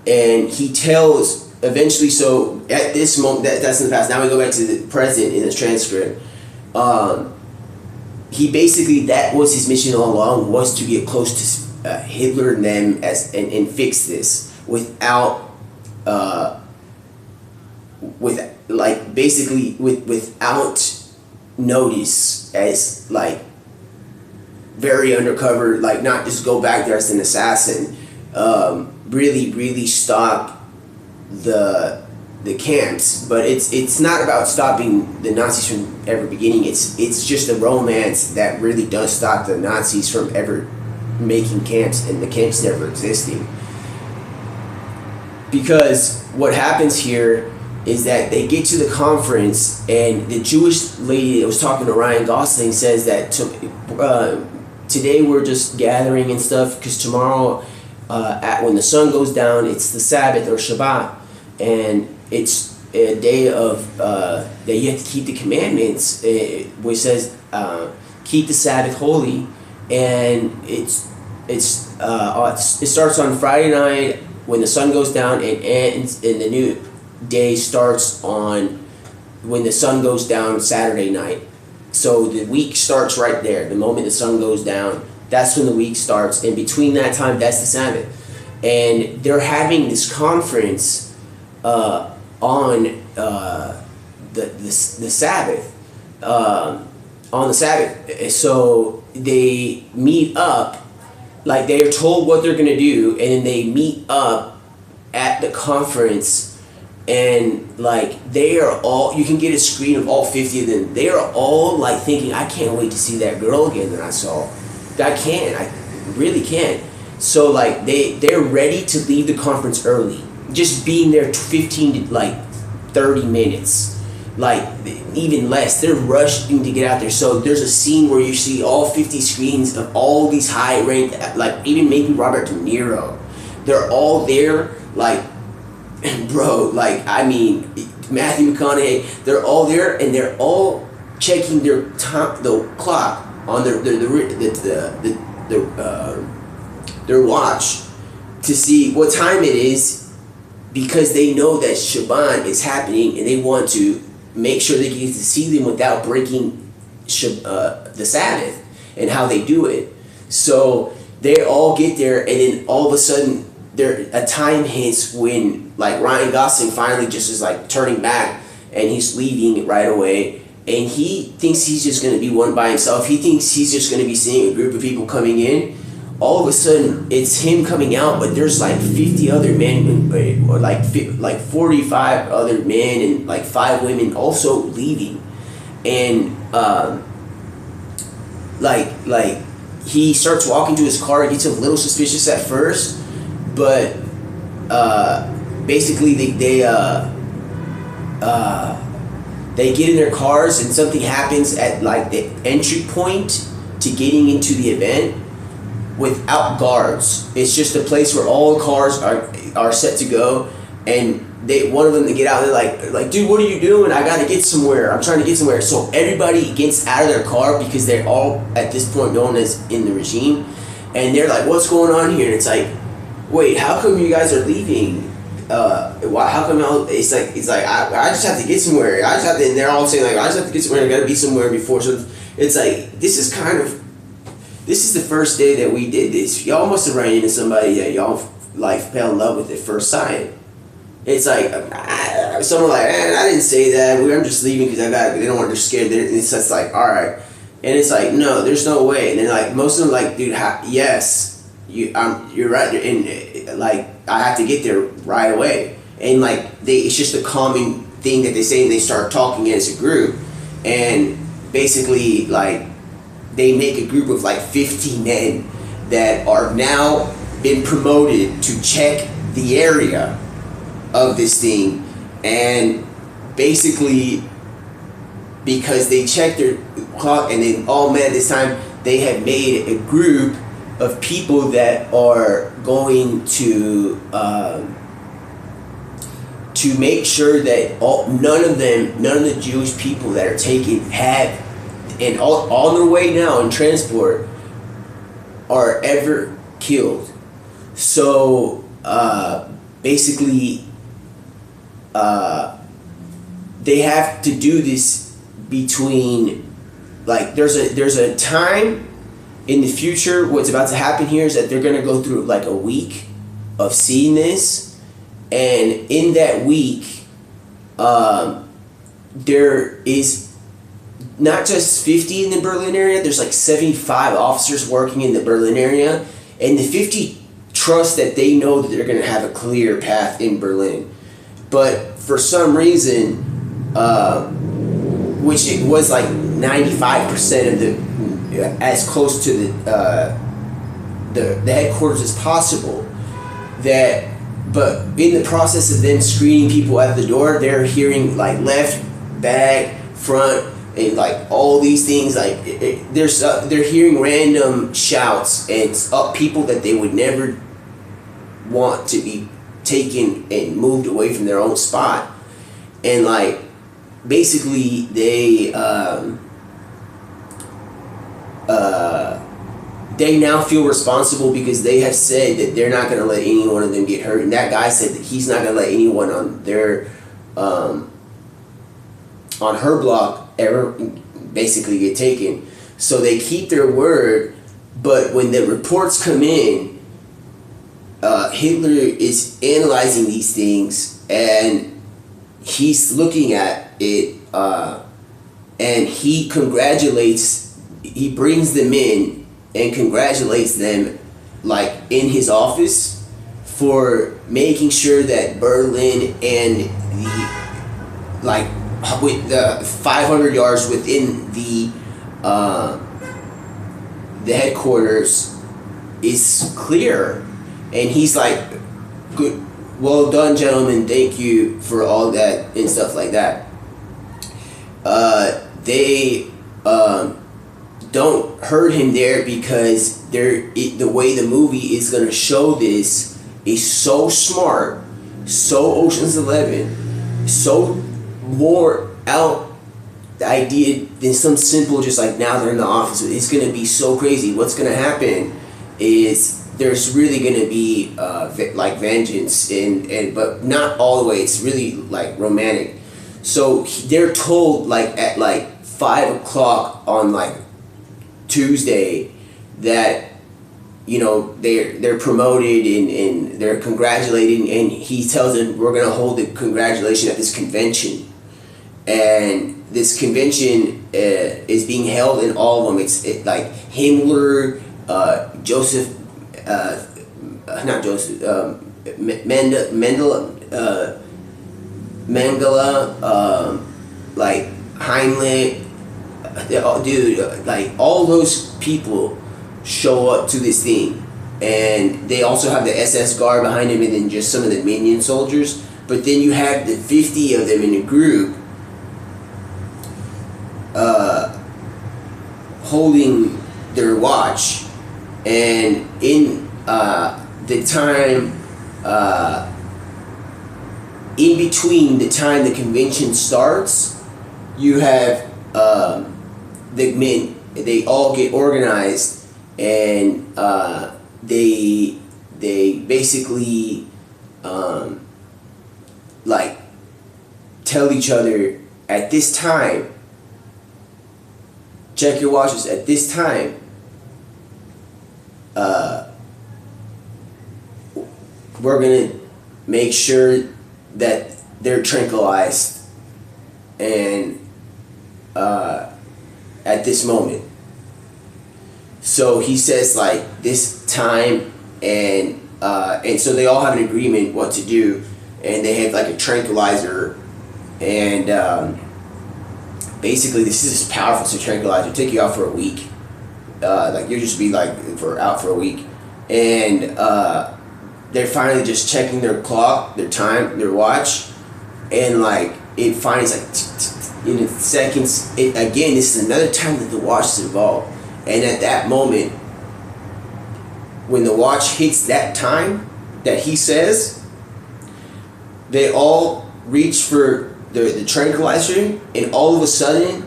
and he tells eventually. So at this moment, that's in the past. Now we go back to the present in the transcript. He basically, that was his mission all along, was to get close to Hitler and them and fix this without without notice, as like very undercover, like not just go back there as an assassin, really stop the camps. But it's not about stopping the Nazis from ever beginning. It's just a romance that really does stop the Nazis from ever making camps and the camps never existing. Because what happens here is that they get to the conference, and the Jewish lady that was talking to Ryan Gosling says that today we're just gathering and stuff because tomorrow when the sun goes down, it's the Sabbath or Shabbat, and it's a day of that you have to keep the commandments, which says keep the Sabbath holy, and it starts on Friday night when the sun goes down and ends, and the new day starts on when the sun goes down Saturday night. So the week starts right there. The moment the sun goes down, that's when the week starts, and between that time, that's the Sabbath. And they're having this conference on the Sabbath, on the Sabbath. So they meet up, like they are told what they're gonna do, and then they meet up at the conference. And like they are all, you can get a screen of all 50 of them. They are all like thinking, I can't wait to see that girl again that I saw. I really can't. So like they're ready to leave the conference early. Just being there 15 to like 30 minutes. Like even less. They're rushing to get out there. So there's a scene where you see all 50 screens of all these high ranked, like even maybe Robert De Niro. They're all there, like, bro, like, I mean, Matthew McConaughey, they're all there, and they're all checking their time, the clock on their watch to see what time it is, because they know that Shabbat is happening, and they want to make sure they get to see them without breaking the Sabbath and how they do it. So they all get there, and then all of a sudden, a time hits when like Ryan Gosling finally just is like turning back, and he's leaving right away, and he thinks he's just going to be one by himself. He thinks he's just going to be seeing a group of people coming in. All of a sudden it's him coming out, but there's like 50 other men, or like 45 other men, and like 5 women also leaving. And like he starts walking to his car. He gets a little suspicious at first, but basically they get in their cars, and something happens at like the entry point to getting into the event without guards. It's just a place where all the cars are set to go, and one of them, to get out, they're like, dude, what are you doing? I gotta get somewhere. I'm trying to get somewhere. So everybody gets out of their car, because they're all at this point known as in the regime, and they're like, what's going on here? And it's like, wait, how come you guys are leaving? How come it's like I just have to get somewhere. I just have to, and they're all saying like, I just have to get somewhere. I gotta be somewhere before. So it's like, this is the first day that we did this. Y'all must have run into somebody that y'all like fell in love with at first sight. It's like someone like, I didn't say that. I'm just leaving because they don't want, they're scared. It's just like, all right, and it's like, no, there's no way. And then like most of them like, dude, yes, you're right, and like I have to get there right away. And like it's just a calming thing that they say, and they start talking as a group, and basically like they make a group of like 50 men that are now been promoted to check the area of this thing. And basically because they checked their clock and they all met at this time, they had made a group of people that are going to make sure that none of the Jewish people that are taken have, and on their way now in transport, are ever killed. So basically, they have to do this between, like, there's a time in the future. What's about to happen here is that they're gonna go through like a week of seeing this, and in that week, there is not just 50 in the Berlin area. There's like 75 officers working in the Berlin area, and the 50 trust that they know that they're gonna have a clear path in Berlin, but for some reason, which it was like 95% of the, as close to the headquarters as possible, but in the process of them screening people at the door, they're hearing like left, back, front, and like all these things. Like they're hearing random shouts and people that they would never want to be taken and moved away from their own spot, and like basically they now feel responsible because they have said that they're not going to let any one of them get hurt, and that guy said that he's not going to let anyone on their on her block ever basically get taken. So they keep their word, but when the reports come in, Hitler is analyzing these things, and he's looking at it, and he brings them in and congratulates them, like in his office, for making sure that Berlin and with the 500 yards within the headquarters is clear. And he's like, good, well done, gentlemen, thank you for all that and stuff like that. They don't hurt him there because the way the movie is going to show this is so smart, so Ocean's 11, so more out the idea than some simple just like now they're in the office. It's going to be so crazy. What's going to happen is there's really going to be like vengeance, and but not all the way. It's really like romantic. So they're told like at like 5 o'clock on like Tuesday that, you know, they're promoted and they're congratulated, and he tells them we're going to hold the congratulation at this convention, and this convention is being held in all of them. It's like Himmler, Joseph, not Joseph, Mengele, like Heimlich, dude, like all those people show up to this thing, and they also have the SS guard behind him, and then just some of the minion soldiers. But then you have the 50 of them in a group, holding their watch, and in the time in between the time the convention starts, you have the men. They all get organized, and they basically like tell each other at this time. Check your watches at this time. We're gonna make sure that they're tranquilized, and at this moment. So he says like this time, and so they all have an agreement what to do, and they have like a tranquilizer, and basically this is powerful. It's a tranquilizer. It'll take you out for a week. Like you'll just be like out for a week, and they're finally just checking their clock, their time, their watch, and like it finds like in seconds. Again, this is another time that the watch is involved, and at that moment, when the watch hits that time that he says, they all reach for the tranquilizer, and all of a sudden,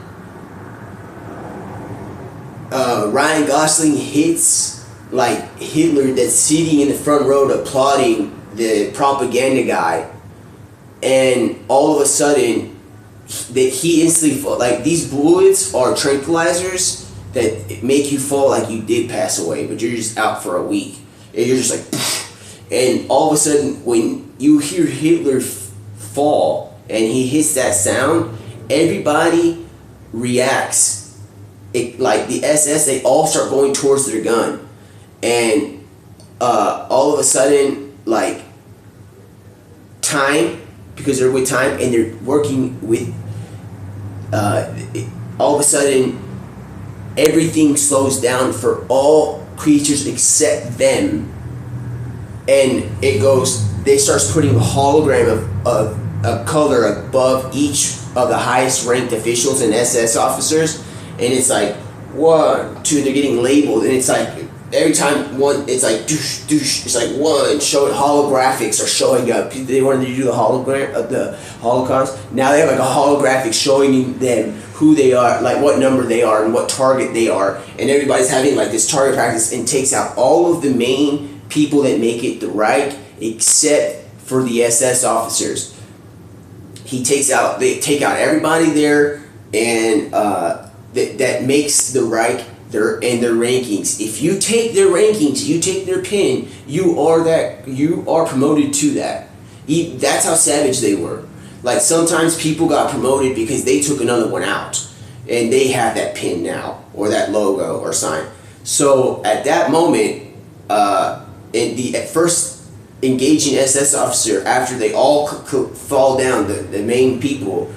Ryan Gosling hits like Hitler that's sitting in the front row applauding the propaganda guy, and all of a sudden, that he instantly fall. Like, these bullets are tranquilizers that make you fall like you did pass away, but you're just out for a week, and you're just like, poof. And all of a sudden, when you hear Hitler fall and he hits that sound, everybody reacts. Like the SS, they all start going towards their gun, and all of a sudden, like, time, because they're with time and they're working with, all of a sudden, everything slows down for all creatures except them, and it goes. They starts putting a hologram of a color above each of the highest ranked officials and SS officers, and it's like 1, 2, and they're getting labeled, and it's like every time one, it's like doosh, doosh, it's like one, showing holographics are showing up. They wanted to do the hologram of the Holocaust. Now they have like a holographic showing them who they are, like what number they are and what target they are, and everybody's having like this target practice, and takes out all of the main people that make it the Reich except for the SS officers. They take out everybody there, and that makes the Reich their rankings. If you take their rankings, you take their pin, you are promoted to that. That's how savage they were. Like, sometimes people got promoted because they took another one out, and they have that pin now, or that logo or sign. So at that moment, at first engaging SS officer, after they all fall down, the main people,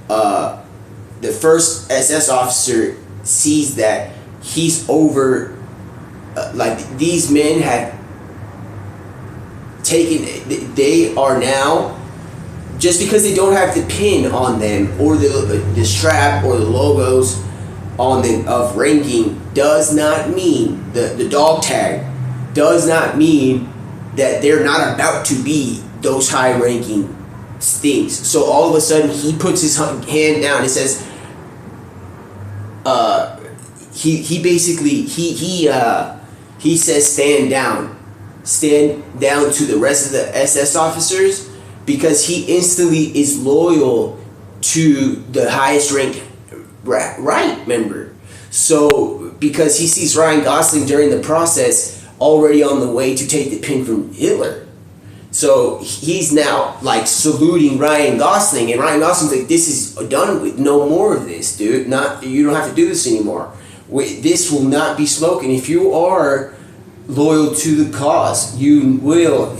the first SS officer sees that he's over, like, these men have taken, they are now, just because they don't have the pin on them, or the strap, or the logos on them of ranking, does not mean, the dog tag, does not mean that they're not about to be those high-ranking things. So all of a sudden, he puts his hand down and says, he basically says stand down to the rest of the SS officers, because he instantly is loyal to the highest ranked Reich member. So because he sees Ryan Gosling during the process already on the way to take the pin from Hitler. So he's now like saluting Ryan Gosling, and Ryan Gosling's like, this is done with, no more of this, dude. You don't have to do this anymore. This will not be smoking. If you are loyal to the cause, you will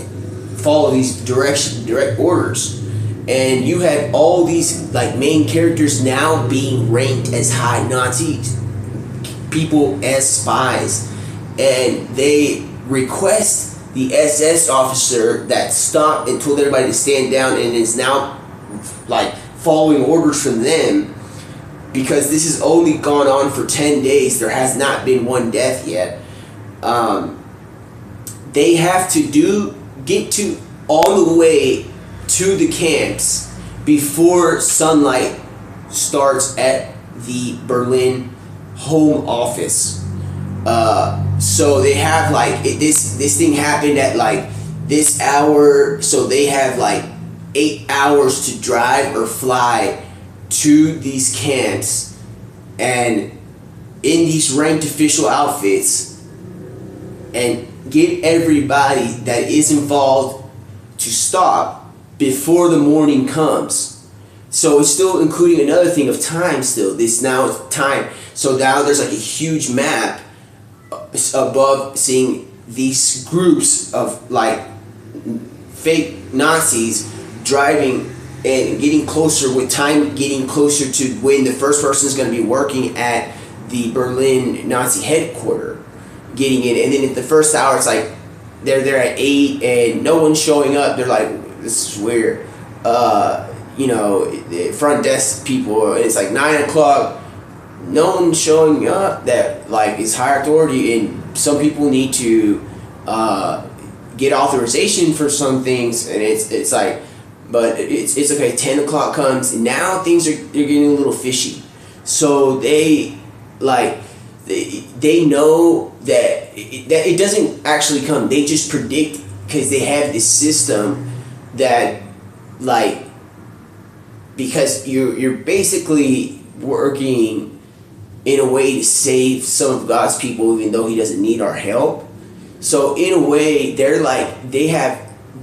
follow these direct orders. And you have all these like main characters now being ranked as high Nazis, people as spies. And they request the SS officer that stopped and told everybody to stand down and is now like following orders from them, because this has only gone on for 10 days. There has not been one death yet. They have to get to all the way to the camps before sunlight starts at the Berlin Home Office. So they have like this thing happened at like this hour, so they have like 8 hours to drive or fly to these camps, and in these ranked official outfits, and get everybody that is involved to stop before the morning comes. So it's still including another thing of time still. This now is time. So now there's like a huge map above, seeing these groups of like fake Nazis driving and getting closer with time, getting closer to when the first person is going to be working at the Berlin Nazi headquarters, getting in. And then at the first hour, it's like they're there at 8 and no one's showing up. They're like, this is weird. The front desk people, it's like 9 o'clock. No one's showing up that like is higher authority, and some people need to get authorization for some things, and it's like, but it's okay. 10 o'clock comes, and now they're getting a little fishy. So they know that it doesn't actually come. They just predict, because they have this system that, like, because you're basically working in a way to save some of God's people, even though He doesn't need our help. So in a way, they have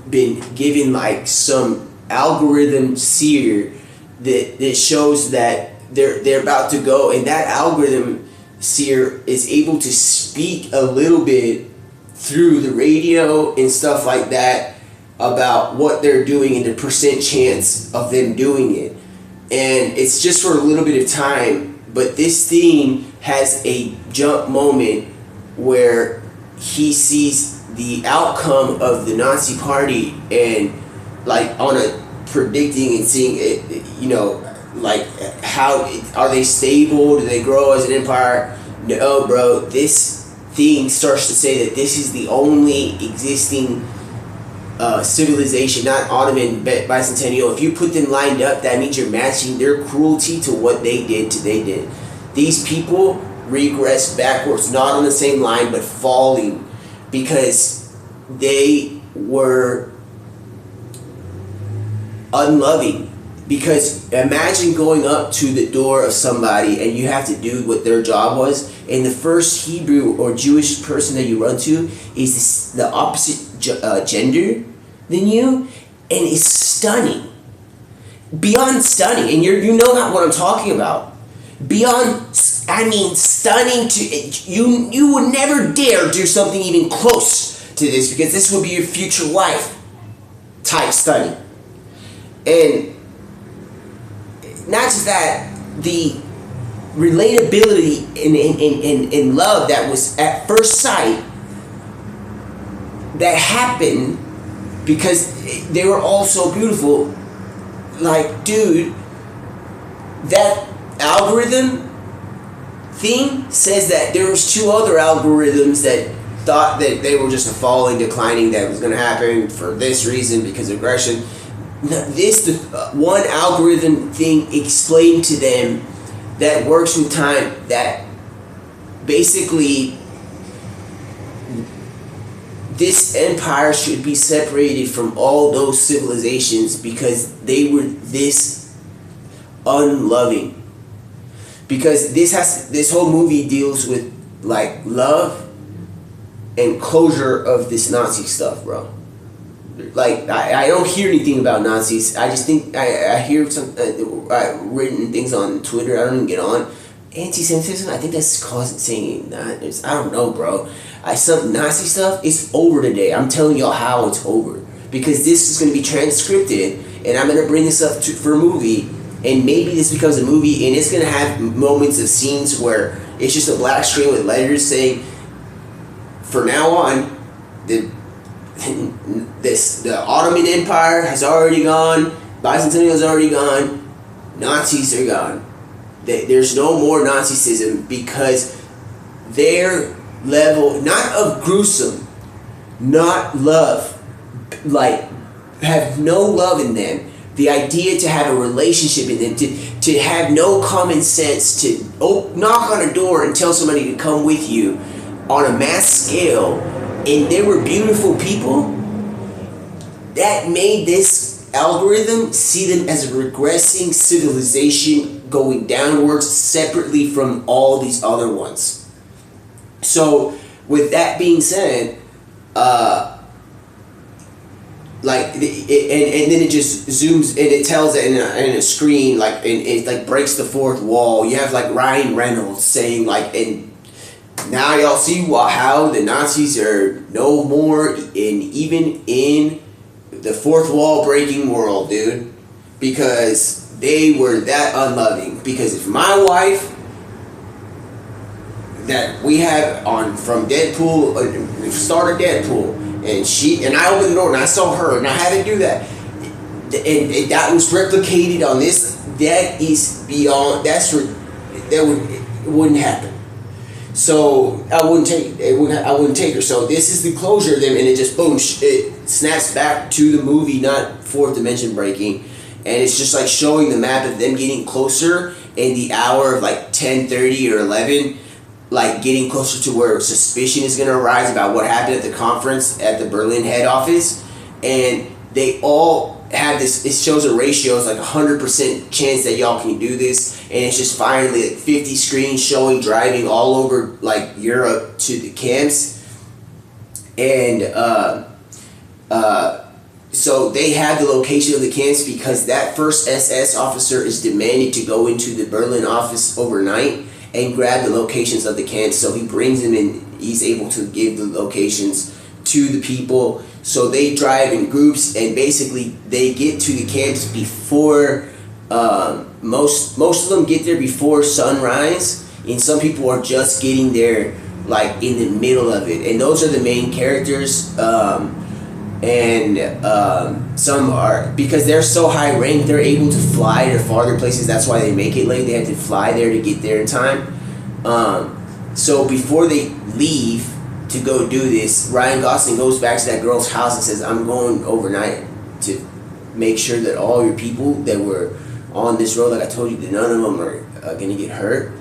been given like some algorithm seer that shows that they're about to go, and that algorithm seer is able to speak a little bit through the radio and stuff like that about what they're doing and the percent chance of them doing it. And it's just for a little bit of time, but this thing has a jump moment where he sees the outcome of the Nazi party, and like on a predicting and seeing it, like how are they stable? Do they grow as an empire? No, bro. This thing starts to say that this is the only existing civilization, not Ottoman, bicentennial. If you put them lined up, that means you're matching their cruelty to what they did to they did. These people regress backwards, not on the same line, but falling, because they were unloving. Because imagine going up to the door of somebody and you have to do what their job was, and the first Hebrew or Jewish person that you run to is the opposite gender than you, and it's stunning, beyond stunning. And you know what I'm talking about. Beyond, stunning to you would never dare do something even close to this, because this would be your future wife type stunning. And not just that, the relatability in love that was at first sight that happened because they were all so beautiful. Like, dude, that algorithm thing says that there was two other algorithms that thought that they were just a falling, declining, that was going to happen for this reason, because of aggression. The one algorithm thing explained to them that works with time, that basically this empire should be separated from all those civilizations because they were this unloving. Because this whole movie deals with like love and closure of this Nazi stuff, bro. Like, I don't hear anything about Nazis. I just think I hear some written things on Twitter. I don't even get on. Anti-Semitism, I think that's causing saying that. I don't know, bro. Some Nazi stuff is over today. I'm telling y'all how it's over. Because this is going to be transcripted, and I'm going to bring this up for a movie, and maybe this becomes a movie, and it's going to have moments of scenes where it's just a black screen with letters saying, for now on, the Ottoman Empire has already gone, Bicentennial has already gone, Nazis are gone. There's no more Nazism, because their level, not of gruesome, not love, like, have no love in them. The idea to have a relationship in them, to have no common sense, to knock on a door and tell somebody to come with you on a mass scale, and they were beautiful people, that made this algorithm see them as a regressing civilization going downwards separately from all these other ones. So with that being said, and then it just zooms and it tells it in a screen, like, and it like breaks the fourth wall. You have like Ryan Reynolds saying like, and now y'all see how the Nazis are no more even in the fourth wall breaking world, dude, because they were that unloving. Because if my wife that we have on from Deadpool, we started Deadpool, and I opened the door and I saw her, and I had to do that, and that was replicated on this. That is beyond. It wouldn't happen. So I wouldn't take her. So this is the closure of them, and it just boom, it snaps back to the movie, not fourth dimension breaking, and it's just like showing the map of them getting closer in the hour of like 10:30 or 11, like getting closer to where suspicion is gonna arise about what happened at the conference at the Berlin head office, and they all have this. It shows a ratio. It's like 100% chance that y'all can do this, and it's just finally like 50 screens showing driving all over like Europe to the camps, and so they have the location of the camps because that first SS officer is demanded to go into the Berlin office overnight and grab the locations of the camps. So he brings them in. He's able to give the locations to the people. So they drive in groups, and basically they get to the camps before most of them get there before sunrise, and some people are just getting there like in the middle of it. And those are the main characters. Some are, because they're so high ranked, they're able to fly to farther places. That's why they make it late. They have to fly there to get there in time. So before they leave to go do this, Ryan Gosling goes back to that girl's house and says, I'm going overnight to make sure that all your people that were on this road, like I told you, that none of them are going to get hurt.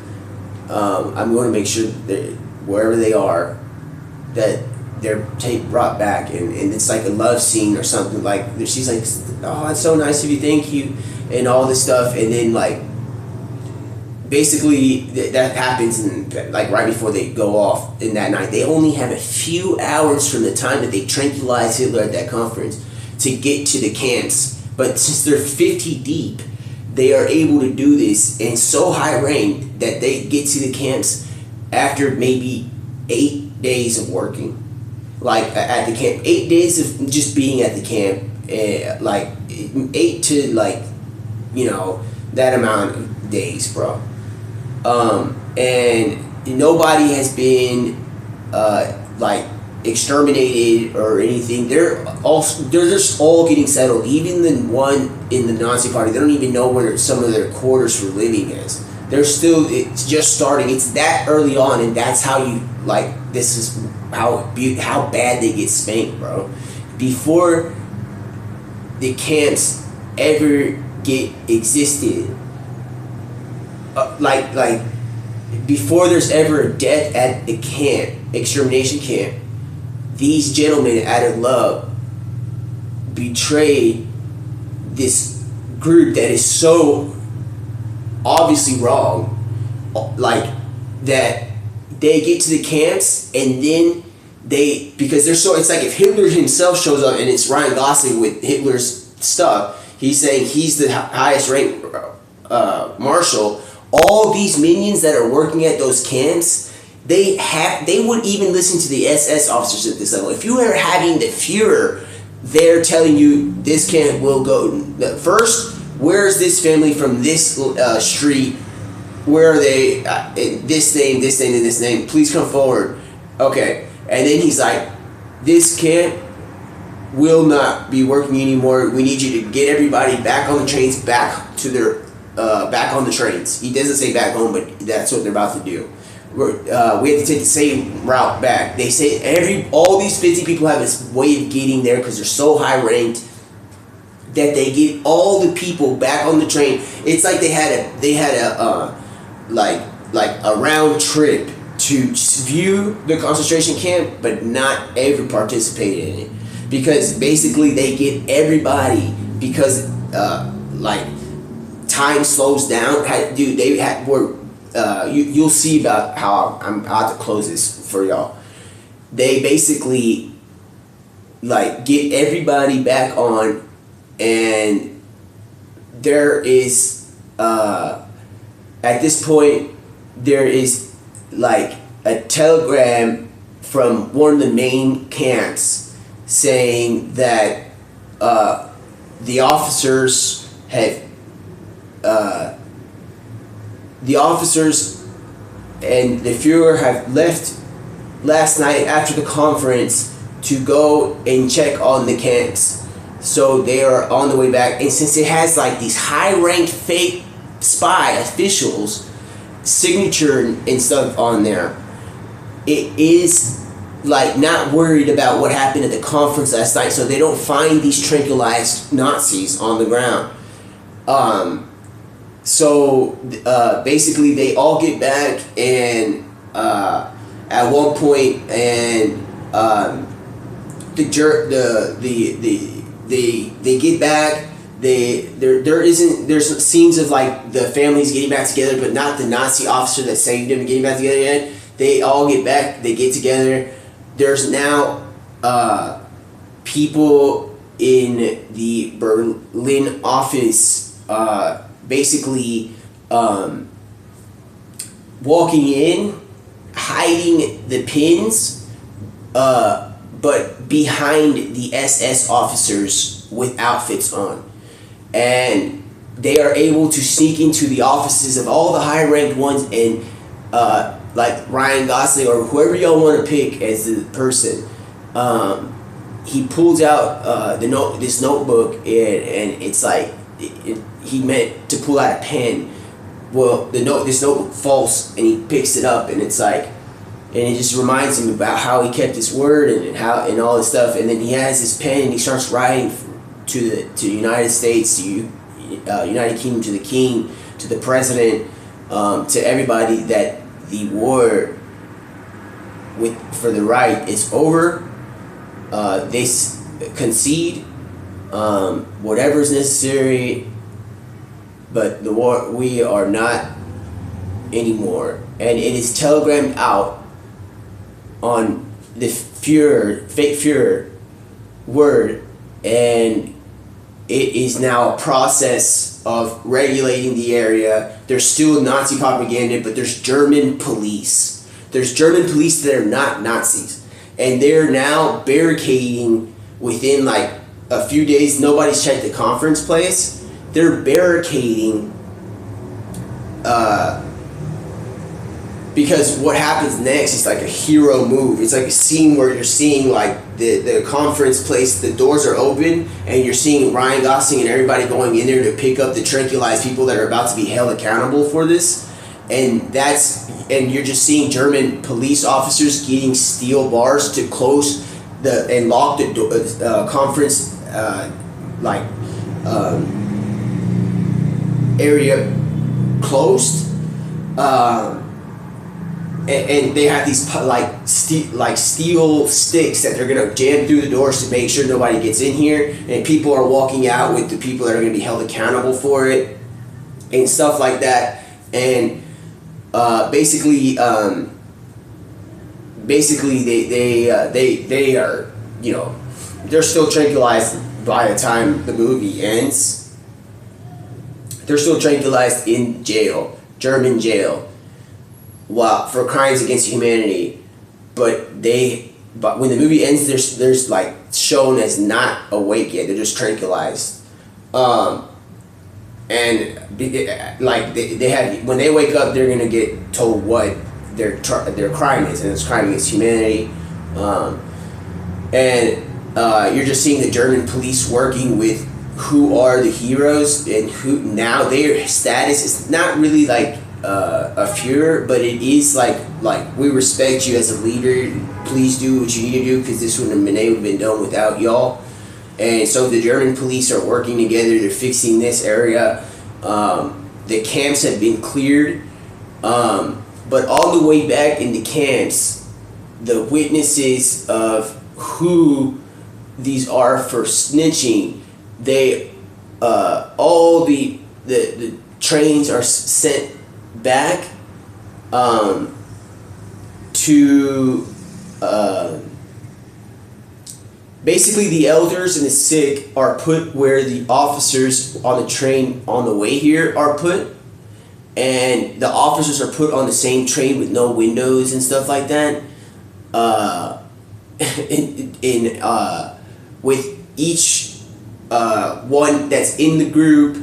I'm going to make sure that wherever they are, that they're brought back. And it's like a love scene or something. Like, she's like, oh, it's so nice of you, thank you, and all this stuff. And then like basically that happens, and like right before they go off in that night, they only have a few hours from the time that they tranquilize Hitler at that conference to get to the camps. But since they're 50 deep, they are able to do this, and so high ranked that they get to the camps after maybe 8 days of working, like at the camp. 8 days of just being at the camp, like 8 to like, you know, that amount of days, bro. And nobody has been like exterminated or anything. They're just all getting settled. Even the one in the Nazi party, they don't even know where some of their quarters for living is. It's just starting. It's that early on, and that's how you, like, this is how bad they get spanked, bro. Before the camps ever existed, like before there's ever a death at the camp, extermination camp, these gentlemen out of love betrayed this group that is so obviously wrong, like that they get to the camps, and then because they're so, it's like if Hitler himself shows up and it's Ryan Gosling with Hitler's stuff, he's saying he's the highest ranked marshal. All these minions that are working at those camps, they would even listen to the SS officers at this level. If you were having the Fuhrer there telling you this camp will go first, where's this family from this street? Where are they? This name, and this name. Please come forward. Okay, and then he's like, this camp will not be working anymore. We need you to get everybody back on the trains, back to their back on the trains. He doesn't say back home, but that's what they're about to do. We have to take the same route back. They say all these 50 people have this way of getting there because they're so high ranked that they get all the people back on the train. It's like they had a round trip to view the concentration camp, but not ever participated in it, because basically they get everybody, because like time slows down. Dude, you'll see about how I'm about to close this for y'all. They basically like get everybody back on, and there is at this point there is like a telegram from one of the main camps saying that the officers and the Fuhrer have left last night after the conference to go and check on the camps. So they are on the way back, and since it has like these high-ranked fake spy officials signature and stuff on there, it is like not worried about what happened at the conference last night, so they don't find these tranquilized Nazis on the ground. Basically, they all get back, and at one point, and they get back. There's scenes of like the families getting back together, but not the Nazi officer that saved them getting back together yet. They all get back. They get together. There's now people in the Berlin office basically walking in, hiding the pins, but behind the SS officers with outfits on. And they are able to sneak into the offices of all the high-ranked ones, and like Ryan Gosling or whoever y'all want to pick as the person, he pulls out this notebook, and it's like he meant to pull out a pen. Well, this notebook falls, and he picks it up, and it's like, and it just reminds him about how he kept his word and all this stuff. And then he has his pen, and he starts writing to the United States, to United Kingdom, to the King, to the President, to everybody, that the war for the right is over. They concede whatever is necessary, but the war, we are not anymore. And it is telegrammed out on the fake Führer word, and it is now a process of regulating the area. There's still Nazi propaganda, but there's German police. There's German police that are not Nazis, and they're now barricading within like a few days. Nobody's checked the conference place. They're barricading because what happens next is like a hero move. It's like a scene where you're seeing like the conference place, the doors are open, and you're seeing Ryan Gosling and everybody going in there to pick up the tranquilized people that are about to be held accountable for this. And you're just seeing German police officers getting steel bars to close and lock the conference area closed. And they have these steel sticks that they're gonna jam through the doors to make sure nobody gets in here, and people are walking out with the people that are gonna be held accountable for it and stuff like that. And basically they are, they're still tranquilized by the time the movie ends. They're still tranquilized in jail, German jail, for crimes against humanity. But when the movie ends, there's like shown as not awake yet. They're just tranquilized. And like they have, when they wake up, they're gonna get told what their crime is, and it's crime against humanity. You're just seeing the German police working with who are the heroes, and who now their status is not really like a Führer, but it is like we respect you as a leader. Please do what you need to do, because this wouldn't have been done without y'all. And so the German police are working together. They're fixing this area. The camps have been cleared. But on the way back in the camps, the witnesses of who these are for snitching, they all the trains are sent back to basically the elders and the sick are put where the officers on the train on the way here are put, and the officers are put on the same train with no windows and stuff like that. With each one that's in the group,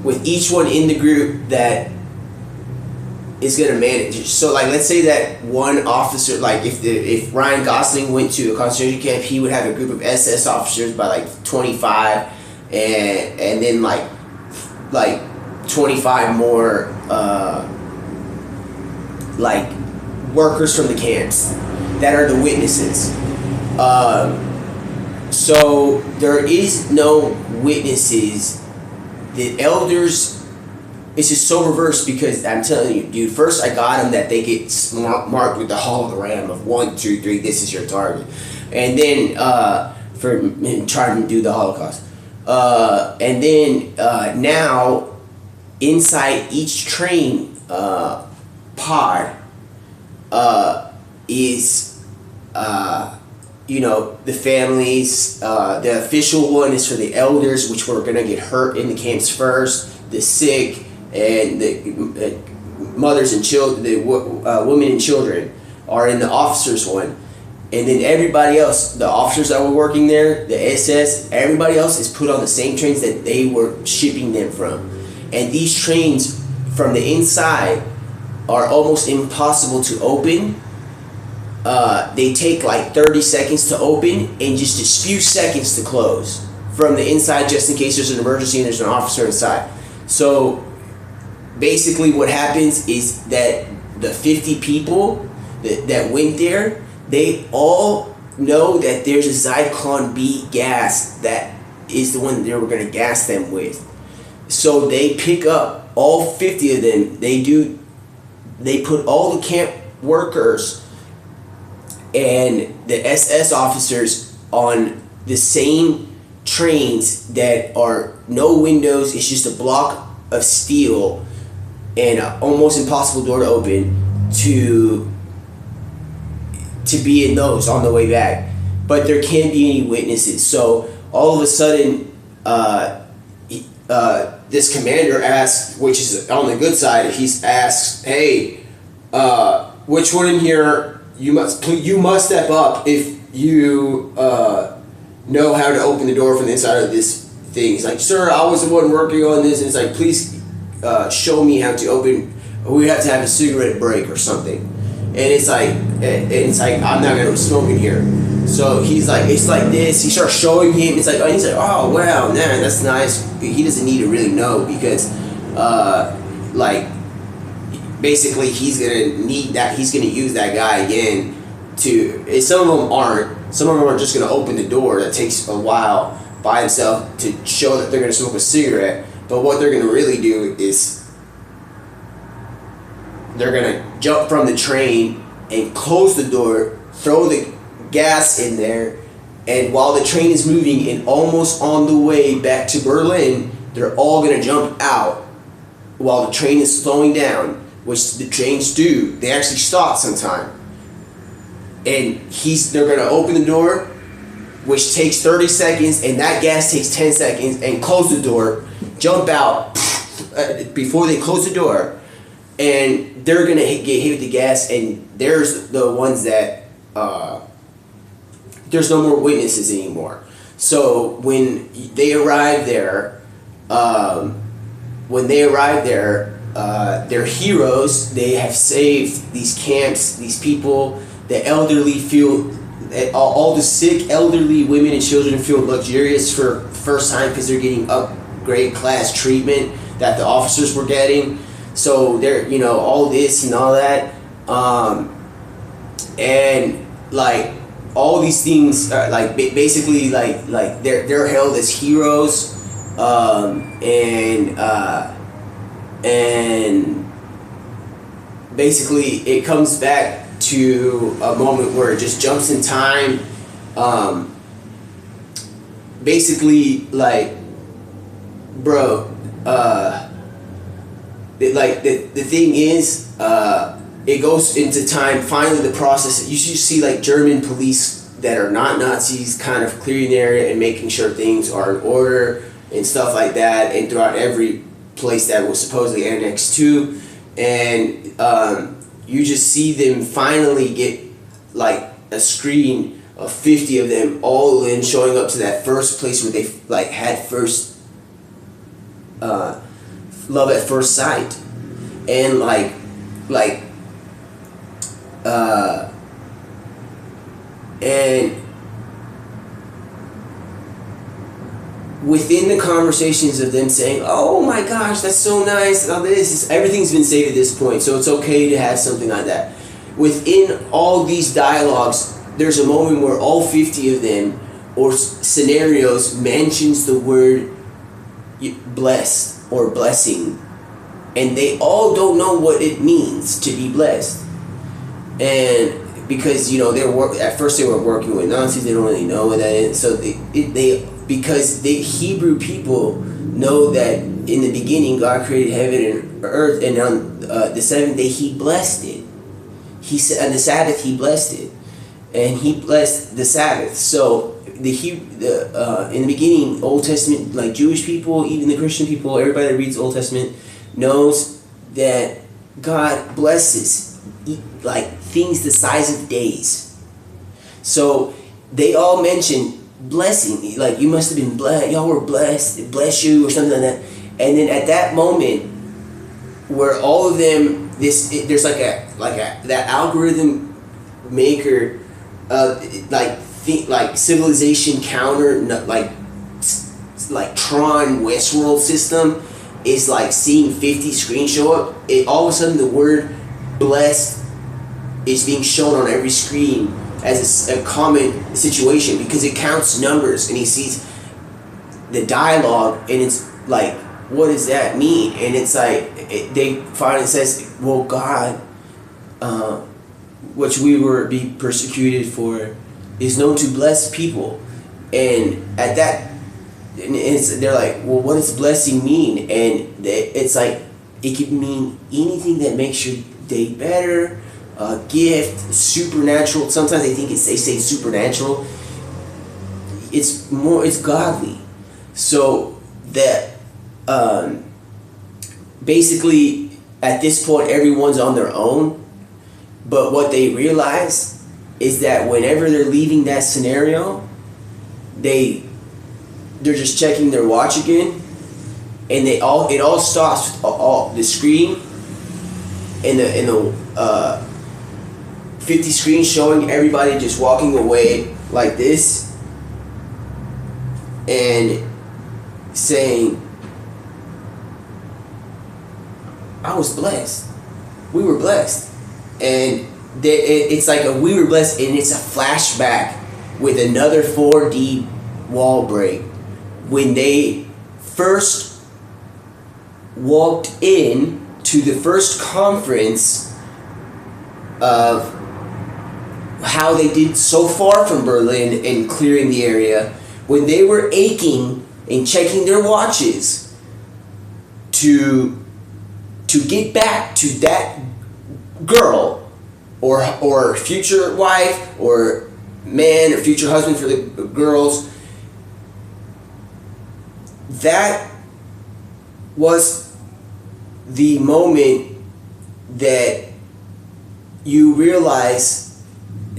with each one in the group that is gonna manage. So like, let's say that one officer, like if Ryan Gosling went to a concentration camp, he would have a group of SS officers by like 25, and then like 25 more workers from the camps that are the witnesses. So there is no witnesses. The elders, it's just so reversed because I'm telling you, dude, first I got them that they get marked with the hologram of 1, 2, 3, this is your target. And then for trying to do the Holocaust. And then now inside each train pod is the families. The official one is for the elders, which were gonna get hurt in the camps first, the sick, and the mothers and children, the women and children are in the officers one. And then everybody else, the officers that were working there, the SS, everybody else is put on the same trains that they were shipping them from. And these trains from the inside are almost impossible to open. They take like 30 seconds to open and just a few seconds to close from the inside, just in case there's an emergency and there's an officer inside. So basically what happens is that the 50 people that went there, they all know that there's a Zyklon B gas that is the one that they were going to gas them with. So they pick up all 50 of them. They put all the camp workers and the SS officers on the same trains that are no windows. It's just a block of steel and an almost impossible door to open to be in those on the way back. But there can't be any witnesses. So all of a sudden, this commander asks, which is on the good side, he asks, hey, which one in here you must step up if you know how to open the door from the inside of this thing. He's like, sir, I was the one working on this. And it's like, please show me how to open. We have to have a cigarette break or something. And it's like I'm not gonna smoke in here. So he's like, it's like this. He starts showing him. It's like, he's like, oh wow, man, that's nice. He doesn't need to really know because, basically he's gonna need that. He's gonna use that guy again to. Some of them aren't. Some of them are just gonna open the door. That takes a while by himself to show that they're gonna smoke a cigarette. But what they're gonna really do is they're gonna jump from the train and close the door, throw the gas in there, and while the train is moving and almost on the way back to Berlin, they're all gonna jump out while the train is slowing down, which the trains do. They actually stop sometime. And they're gonna open the door, which takes 30 seconds, and that gas takes 10 seconds, and close the door, jump out before they close the door, and they're gonna get hit with the gas. And there's the ones that there's no more witnesses anymore. So when they arrive there, they're heroes. They have saved these camps, these people. The elderly feel, all the sick elderly women and children feel luxurious for the first time because they're getting upgrade class treatment that the officers were getting. So they're, all this and all that, and like all these things are like basically like they're held as heroes, and basically it comes back to a moment where it just jumps in time. Basically, like, bro, the thing is, it goes into time. Finally, the process. You should see like German police that are not Nazis kind of clearing the area and making sure things are in order and stuff like that, and throughout every place that was supposedly annexed to, and you just see them finally get like a screen of 50 of them all in showing up to that first place where they like had first love at first sight, and and within the conversations of them saying, oh my gosh, that's so nice, and all this, everything's been saved at this point, so it's okay to have something like that. within all these dialogues, there's a moment where all 50 of them or scenarios mentions the word blessed or blessing, and they all don't know what it means to be blessed. And because at first they were working with Nazis, they don't really know what that is. So because the Hebrew people know that in the beginning God created heaven and earth, and on the seventh day He blessed it. He said on the Sabbath He blessed it, and He blessed the Sabbath. So in the beginning, Old Testament, like Jewish people, even the Christian people, everybody that reads Old Testament knows that God blesses like things the size of days. So they all mention blessing, like you must have been blessed, y'all were blessed, bless you, or something like that. And then at that moment, where all of them, there's like that algorithm maker, like civilization counter, like Tron Westworld system is like seeing 50 screens show up. All of a sudden the word blessed is being shown on every screen as a common situation, because it counts numbers and he sees the dialogue, and it's like, what does that mean? And it's like they finally says, well, God, which we were be persecuted for, is known to bless people. And at that, they're like, well, what does blessing mean? And it's like, it could mean anything that makes your day better, a gift, supernatural. Sometimes they say supernatural. It's godly. So that basically at this point everyone's on their own. But what they realize is that whenever they're leaving that scenario, they're just checking their watch again, and it all stops. All the screen and the 50 screens showing everybody just walking away like this and saying, I was blessed. We were blessed. And it's like we were blessed, and it's a flashback with another 4D wall break when they first walked in to the first conference of how they did so far from Berlin and clearing the area, when they were aching and checking their watches to get back to that girl or future wife or man or future husband for the girls. That was the moment that you realize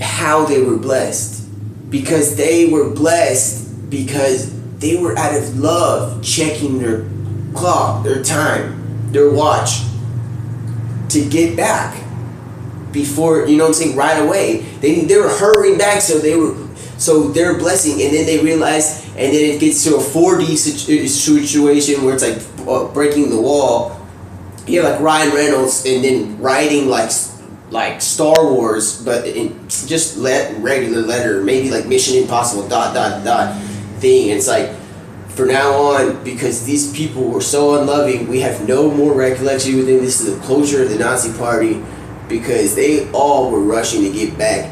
how they were blessed, because they were blessed because they were out of love checking their clock, their time, their watch to get back before, you know what I'm saying, right away. They were hurrying back, so they're blessing, and then they realize, and then it gets to a 4D situation where it's like breaking the wall. You have like Ryan Reynolds, and then writing like Star Wars, but in just regular letter, maybe like Mission Impossible ... thing. And it's like, for now on, because these people were so unloving, we have no more recollection with them. This is the closure of the Nazi Party, because they all were rushing to get back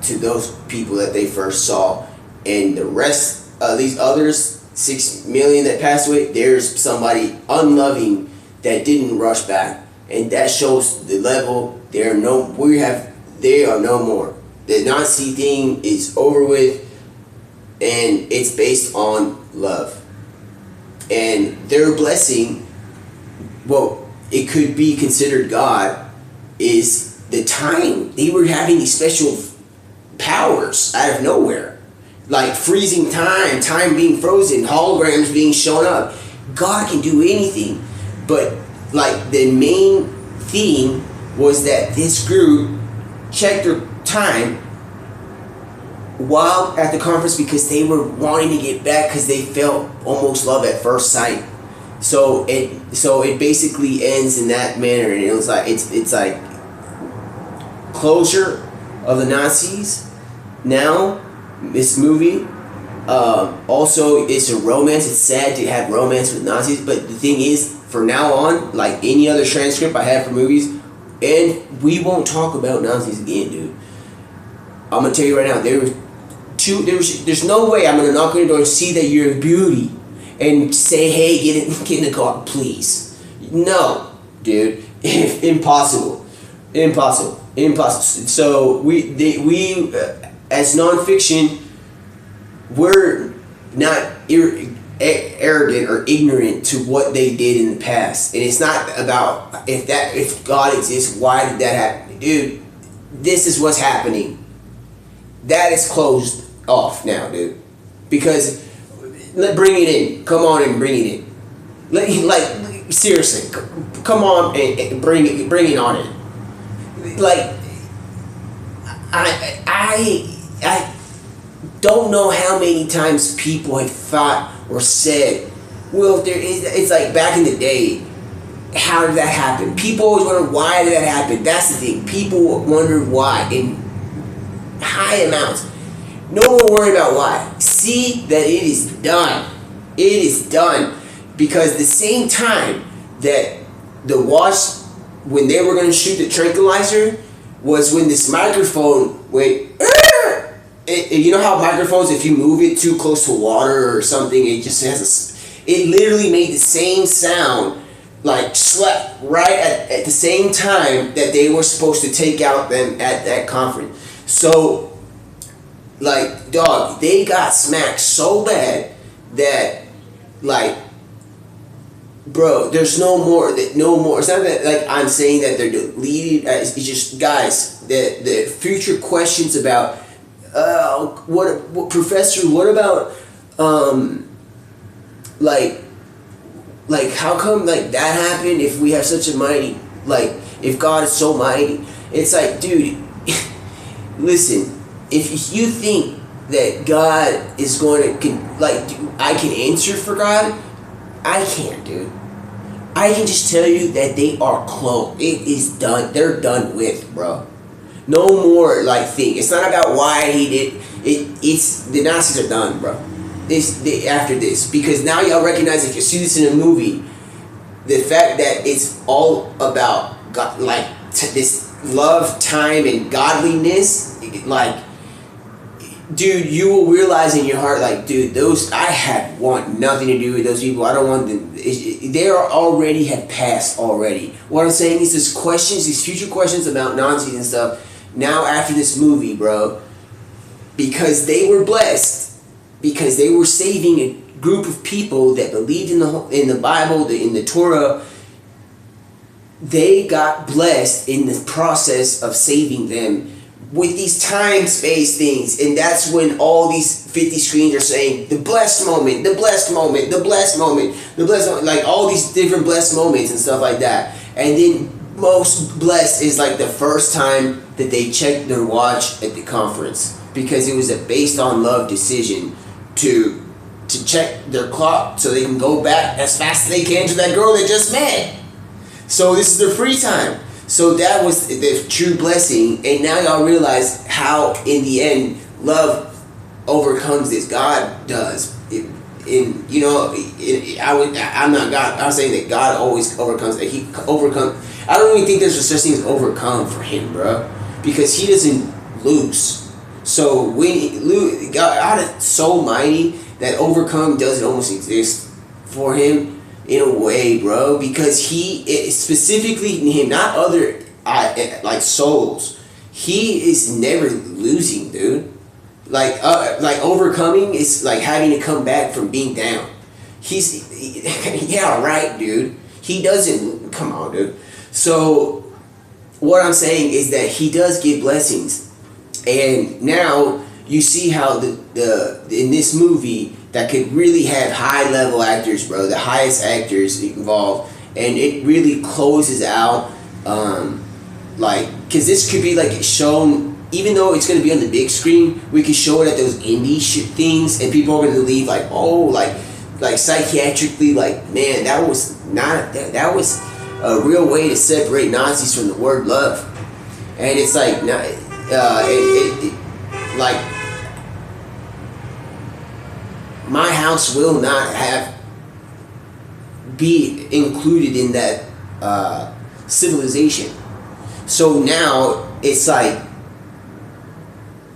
to those people that they first saw. And the rest of these others, 6 million that passed away, there's somebody unloving that didn't rush back. And that shows the level. They are no more. The Nazi thing is over with, and it's based on love. And their blessing, well, it could be considered God, is the time. They were having these special powers out of nowhere, like freezing time being frozen, holograms being shown up. God can do anything, but like the main theme was that this group checked their time while at the conference, because they were wanting to get back, because they felt almost love at first sight. So it basically ends in that manner, and it was like it's like closure of the Nazis. Now, this movie, also it's a romance. It's sad to have romance with Nazis, but the thing is, from now on, like any other transcript I have for movies, and we won't talk about Nazis again, dude. I'm gonna tell you right now, there's no way I'm gonna knock on your door and see that you're a beauty and say, hey, get in the car, please. No, dude, impossible. So we as nonfiction, we're not arrogant or ignorant to what they did in the past, and it's not about if God exists, why did that happen, dude? This is what's happening. That is closed off now, dude. Because bring it in. Come on and bring it in. Seriously, come on and bring it on in. Like, I don't know how many times people have thought or said, well, it's like back in the day, how did that happen? People always wonder, why did that happen? That's the thing. People wonder why in high amounts. No one worry about why. See that it is done. It is done. Because the same time that the Wasp, when they were going to shoot the tranquilizer, was when this microphone went, you know how microphones, if you move it too close to water or something, it just has it literally made the same sound, like slapped right at the same time that they were supposed to take out them at that conference. So, like, dog, they got smacked so bad that, like, bro, there's no more. It's not that, like, I'm saying that they're deleted. It's just, guys, the future questions about, what Professor, what about, like, how come, like, that happened if we have such a mighty, like, if God is so mighty? It's like, dude, listen, if you think that God is going to, I can answer for God, I can't, dude. I can just tell you that they are close. It is done. They're done with, bro. No more, like, thing. It's not about why he did it. It's the Nazis are done, bro. After this, because now y'all recognize, if you see this in a movie, the fact that it's all about God, like this love, time, and godliness, like, dude, you will realize in your heart, like, dude, I want nothing to do with those people. I don't want them. They already have passed already. What I'm saying is, these future questions about Nazis and stuff. Now after this movie, bro, because they were blessed. Because they were saving a group of people that believed in the Bible, in the Torah. They got blessed in the process of saving them with these time-space things. And that's when all these 50 screens are saying, the blessed moment, the blessed moment, the blessed moment, the blessed moment. Like, all these different blessed moments and stuff like that. And then most blessed is like the first time that they checked their watch at the conference. Because it was a based on love decision to check their clock so they can go back as fast as they can to that girl they just met. So this is their free time. So that was the true blessing. And now y'all realize how, in the end, love overcomes this. God does. I'm not God. I'm saying that God always overcomes. He overcomes. I don't even think there's a such thing as overcome for him, bro, because he doesn't lose. So when God is so mighty that overcome doesn't almost exist for him in a way, bro, because specifically him, not other like souls. He is never losing, dude. Like overcoming is like having to come back from being down. Yeah, right, dude. He doesn't. Come on, dude. So what I'm saying is that he does give blessings. And now you see how the in this movie that could really have high level actors, bro, the highest actors involved, and it really closes out, because this could be like shown, even though it's gonna be on the big screen, we could show it at those indie things, and people are gonna leave like, oh, like psychiatrically, like, man, that was a real way to separate Nazis from the word love. And it's like, like, my house will not be included in that civilization. So now it's like,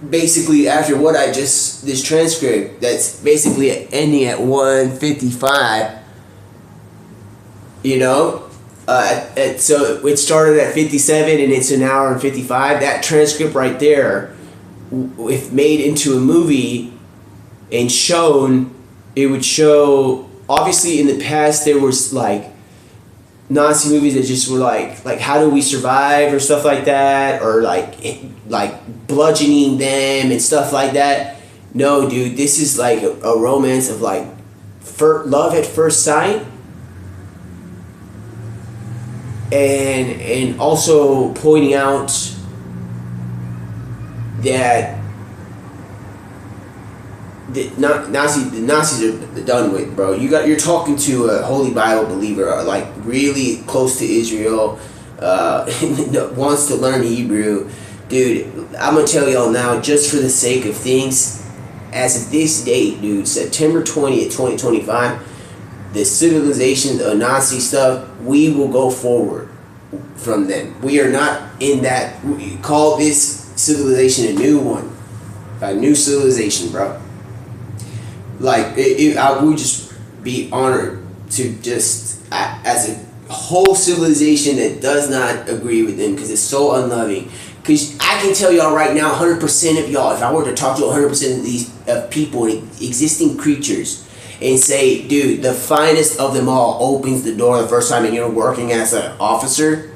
basically after what this transcript that's basically ending at 1:55, you know, so it started at 57 and it's an hour and 55. That transcript right there, if made into a movie and shown, it would show, obviously in the past there was like Nazi movies that just were like how do we survive or stuff like that, or like bludgeoning them and stuff like that. No, dude, this is like a romance of like love at first sight, and also pointing out that the Nazis are done with, bro. You're talking to a Holy Bible believer, like really close to Israel, wants to learn Hebrew, dude. I'm gonna tell y'all now, just for the sake of things, as of this date, dude, September 20th, 2025, the civilization, the Nazi stuff, we will go forward from them. We are not in that. We call this civilization a new one, a new civilization, bro. Like, I would just be honored to just, as a whole civilization that does not agree with them, because it's so unloving. Because I can tell y'all right now, 100% of y'all, if I were to talk to 100% of these people, existing creatures, and say, dude, the finest of them all opens the door the first time and you're working as an officer,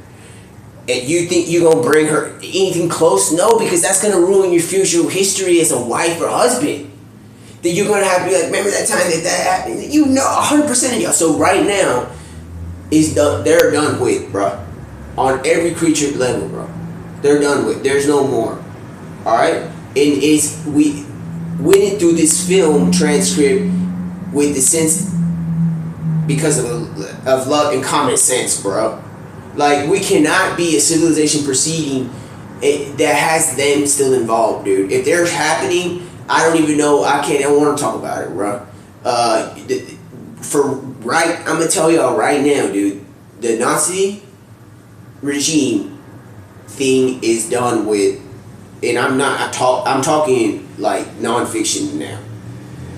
and you think you're going to bring her anything close? No, because that's going to ruin your future history as a wife or husband. Then you're going to have to be like, remember that time that happened? You know, 100% of y'all. So right now, they're done with, bro. On every creature level, bro. They're done with. There's no more. Alright? And we went through this film transcript with the sense, because of love and common sense, bro. Like, we cannot be a civilization proceeding that has them still involved, dude. If they're happening, I don't even know. I don't want to talk about it, bro. I'm gonna tell y'all right now, dude. The Nazi regime thing is done with, and I'm talking like nonfiction now,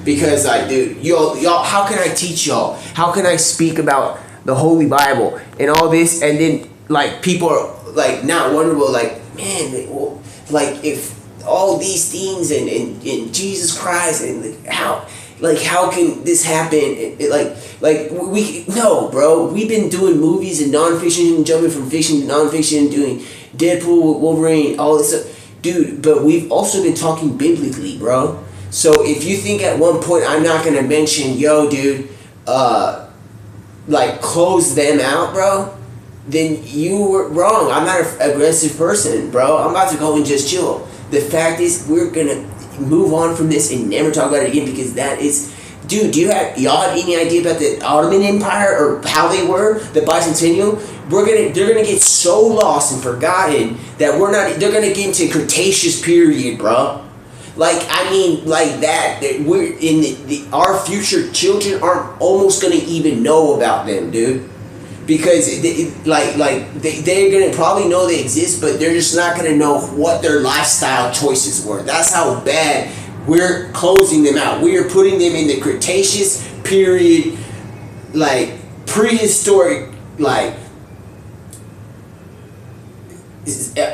because like, dude, y'all, how can I teach y'all? How can I speak about the Holy Bible and all this, and then like people are like not wonderful, like, man, well, like if all these things and Jesus Christ, and how can this happen? No, bro. We've been doing movies and nonfiction, jumping from fiction to nonfiction, doing Deadpool, Wolverine, all this stuff, dude. But we've also been talking biblically, bro. So if you think at one point I'm not gonna mention, yo, dude, like close them out, bro, then you were wrong. I'm not an aggressive person, bro. I'm about to go and just chill. The fact is, we're gonna move on from this and never talk about it again, because that is, dude. Y'all have any idea about the Ottoman Empire or how they were, the bicentennial? They're gonna get so lost and forgotten that they're gonna get into Cretaceous period, bro. Like, I mean, like that we're in our future children aren't almost gonna even know about them, dude. Because they're gonna probably know they exist, but they're just not gonna know what their lifestyle choices were. That's how bad we're closing them out. We are putting them in the Cretaceous period, like prehistoric, like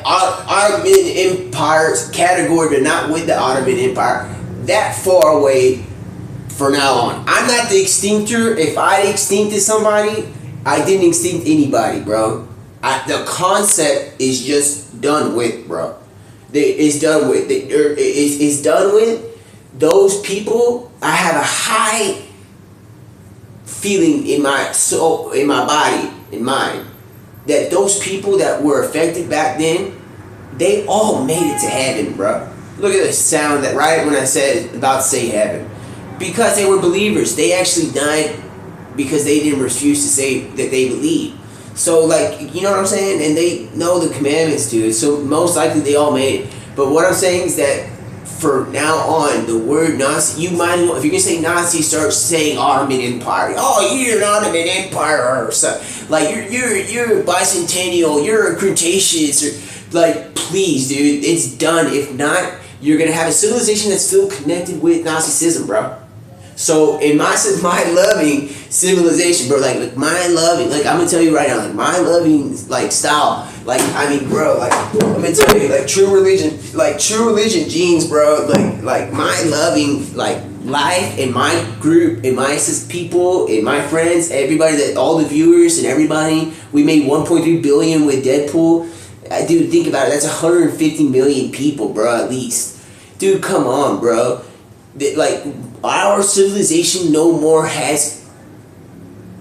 Ottoman Empire's category, but not with the Ottoman Empire. That far away for now on. I'm not the extinctor. If I extincted somebody, I didn't extinct anybody, bro. The concept is just done with, bro. It's done with. It's done with. Those people, I have a high feeling in my soul, in my body, in mind, that those people that were affected back then, they all made it to heaven, bro. Look at the sound that right when I said about to say heaven. Because they were believers. They actually died because they didn't refuse to say that they believed. So like, you know what I'm saying? And they know the commandments, dude. So most likely they all made it. But what I'm saying is that for now on, the word Nazi, you might as well, if you're gonna say Nazi, start saying Ottoman Empire. Oh, you're an Ottoman Empire or something. Like you're bicentennial, you're a Cretaceous, or like, please, dude, it's done. If not, you're gonna have a civilization that's still connected with Nazism, bro. So in my loving civilization, bro, like my loving, like I'm gonna tell you right now, like my loving like style, like I mean, bro, like I'm gonna tell you, like true religion genes, bro, like my loving like life and my group and my people and my friends, everybody, that all the viewers and everybody, we made 1.3 billion with Deadpool. Dude, think about it. That's 150 million people, bro, at least. Dude, come on, bro. Like, our civilization no more has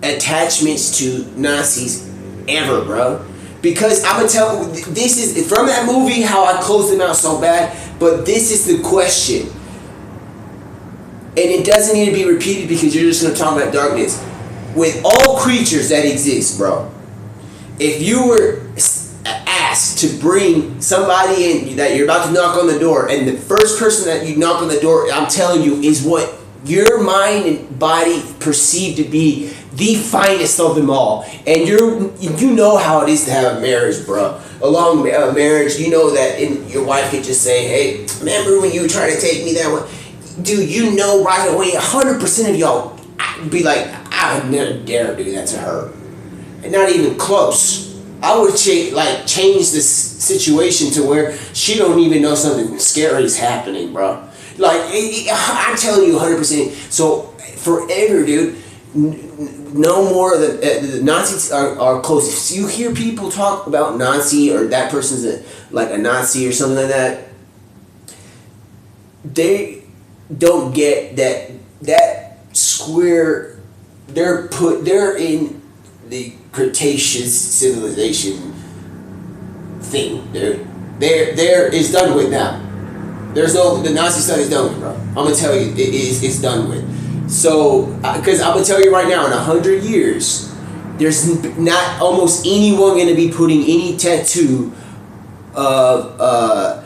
attachments to Nazis ever, bro. Because I'm gonna tell, this is from that movie how I closed them out so bad, but this is the question. And it doesn't need to be repeated because you're just gonna talk about darkness. With all creatures that exist, bro, if you were asked to bring somebody in that you're about to knock on the door, and the first person that you knock on the door, I'm telling you, is what your mind and body perceive to be the finest of them all, and you know how it is to have a marriage, bro. A long marriage, you know that your wife could just say, hey, remember when you were trying to take me that one? Dude, you know right away, 100% of y'all be like, I would never dare do that to her. And not even close. I would change this situation to where she don't even know something scary is happening, bro. Like, I'm telling you 100%. So, forever, dude, no more, the Nazis are close. If you hear people talk about Nazi or that person's a Nazi or something like that, they don't get that square, they're in the Cretaceous civilization thing, dude. There is done with now. The Nazi stuff is done with, bro. I'm gonna tell you, it's done with. So, because I'm gonna tell you right now, in 100 years, there's not almost anyone gonna be putting any tattoo of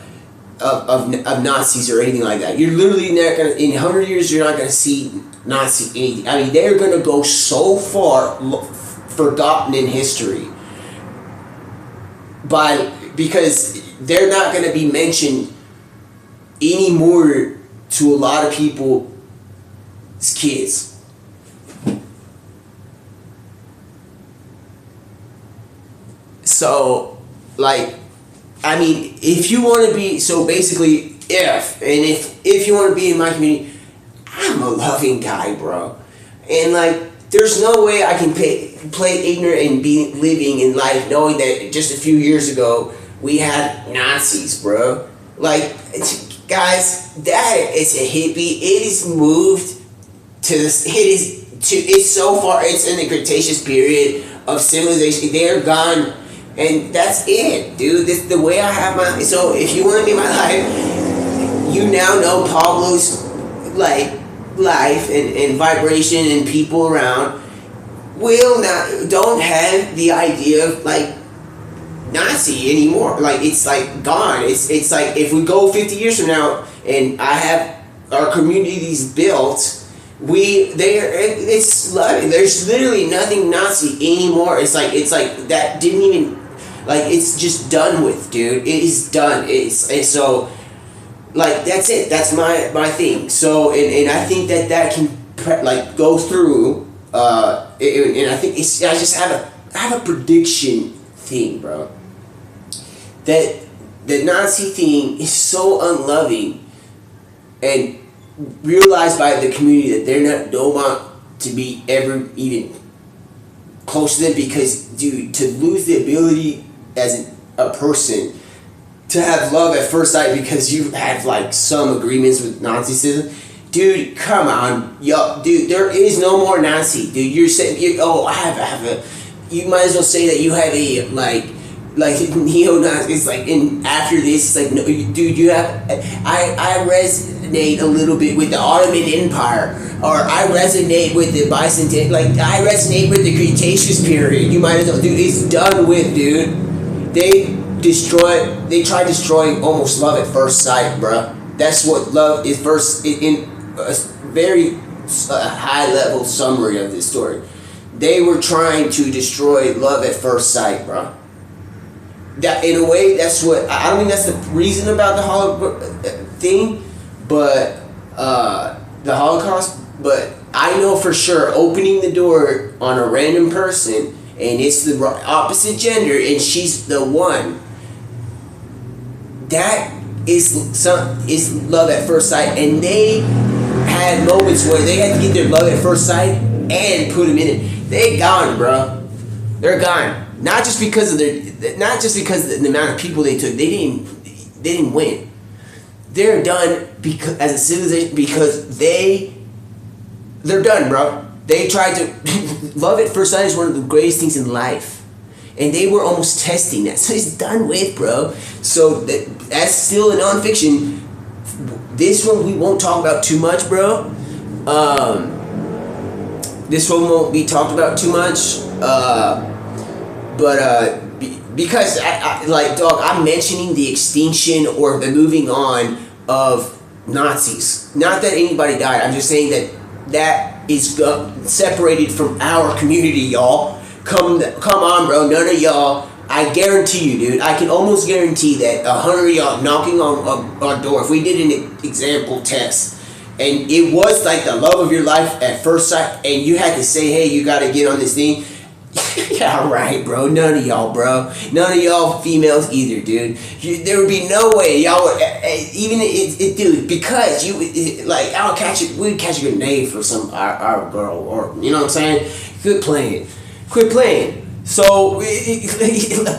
Nazis or anything like that. You're literally not gonna, in 100 years, you're not gonna see Nazi anything. I mean, they're gonna go so far forgotten in history because they're not going to be mentioned anymore to a lot of people's kids. So, like, I mean, if you want to be, so basically, if you want to be in my community, I'm a loving guy, bro, and like, there's no way I can play ignorant and be living in life knowing that just a few years ago we had Nazis, bro. Like, guys, that is a hippie. It is moved to this. It's so far. It's in the Cretaceous period of civilization. They're gone, and that's it, dude. This the way I have my. So if you want to be in my life, you now know Pablo's life and vibration and people around don't have the idea of like Nazi anymore. Like, it's like gone. It's like if we go 50 years from now and I have our communities built, it's like there's literally nothing Nazi anymore. It's like that didn't even, like, it's just done with, dude. It is done. It's so, like, that's it. That's my thing. So, and I think that can go through. And I think I just have a prediction thing, bro. That the Nazi thing is so unloving, and realized by the community that don't want to be ever even close to them, because, dude, to lose the ability as a person to have love at first sight because you have like some agreements with Nazism, dude, come on, yo, dude, there is no more Nazi, dude. You're saying, you might as well say that you have a like neo-Nazis. It's like, and after this, it's like, no, dude, you have. I resonate a little bit with the Ottoman Empire, or I resonate with the Byzantine. Like I resonate with the Cretaceous period. You might as well, dude. It's done with, dude. They tried destroying almost love at first sight, bruh. That's what love is first in a very high level summary of this story. They were trying to destroy love at first sight, bro. That in a way, that's what I don't think that's the reason about the thing, but the Holocaust. But I know for sure, opening the door on a random person and it's the opposite gender and she's the one. That is love at first sight, and they had moments where they had to get their love at first sight and put them in it. They gone, bro. They're gone. Not just because of the amount of people they took. They didn't win. They're done because as a civilization because they're done, bro. They tried to love at first sight is one of the greatest things in life, and they were almost testing that. So it's done with, bro. So that's still a nonfiction. This one we won't talk about too much, bro. This one won't be talked about too much. Because I'm mentioning the extinction or the moving on of Nazis. Not that anybody died. I'm just saying that is separated from our community, y'all. Come on, bro. None of y'all. I guarantee you, dude. I can almost guarantee that 100 of y'all knocking on our door. If we did an example test, and it was like the love of your life at first sight, and you had to say, "Hey, you got to get on this thing." Yeah, right, bro. None of y'all, bro. None of y'all females either, dude. There would be no way y'all would even dude, because I'll catch it. We'd catch a grenade for our girl, or you know what I'm saying. Quit playing. So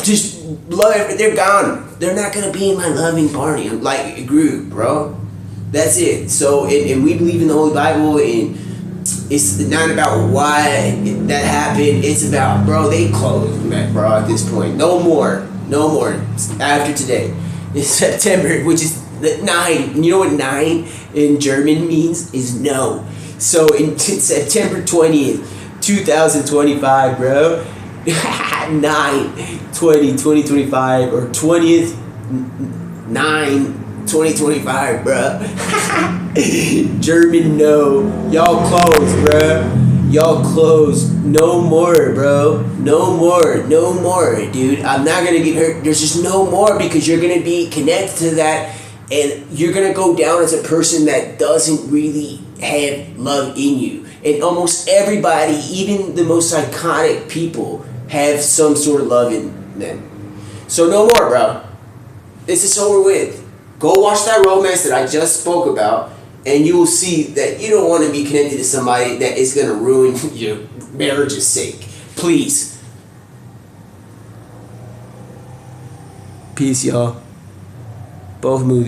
just love. They're gone. They're not gonna be in my loving party like group, bro. That's it. So and we believe in the Holy Bible, and it's not about why that happened. It's about, bro, they closed, man, bro, at this point. No more. After today. It's September, which is 9. You know what 9 in German means? Is no. So in September 20th, 2025, bro. 9/20/2025 or 20th 9/2025, bro. German no. Y'all close, bruh. Y'all close. No more, bro. No more, dude. I'm not gonna get hurt. There's just no more, because you're gonna be connected to that, and you're gonna go down as a person that doesn't really have love in you. And almost everybody, even the most psychotic people, have some sort of love in them. So no more, bro. This is over with. Go watch that romance that I just spoke about, and you will see that you don't want to be connected to somebody that is going to ruin your marriage's sake. Please. Peace, y'all. Both movies.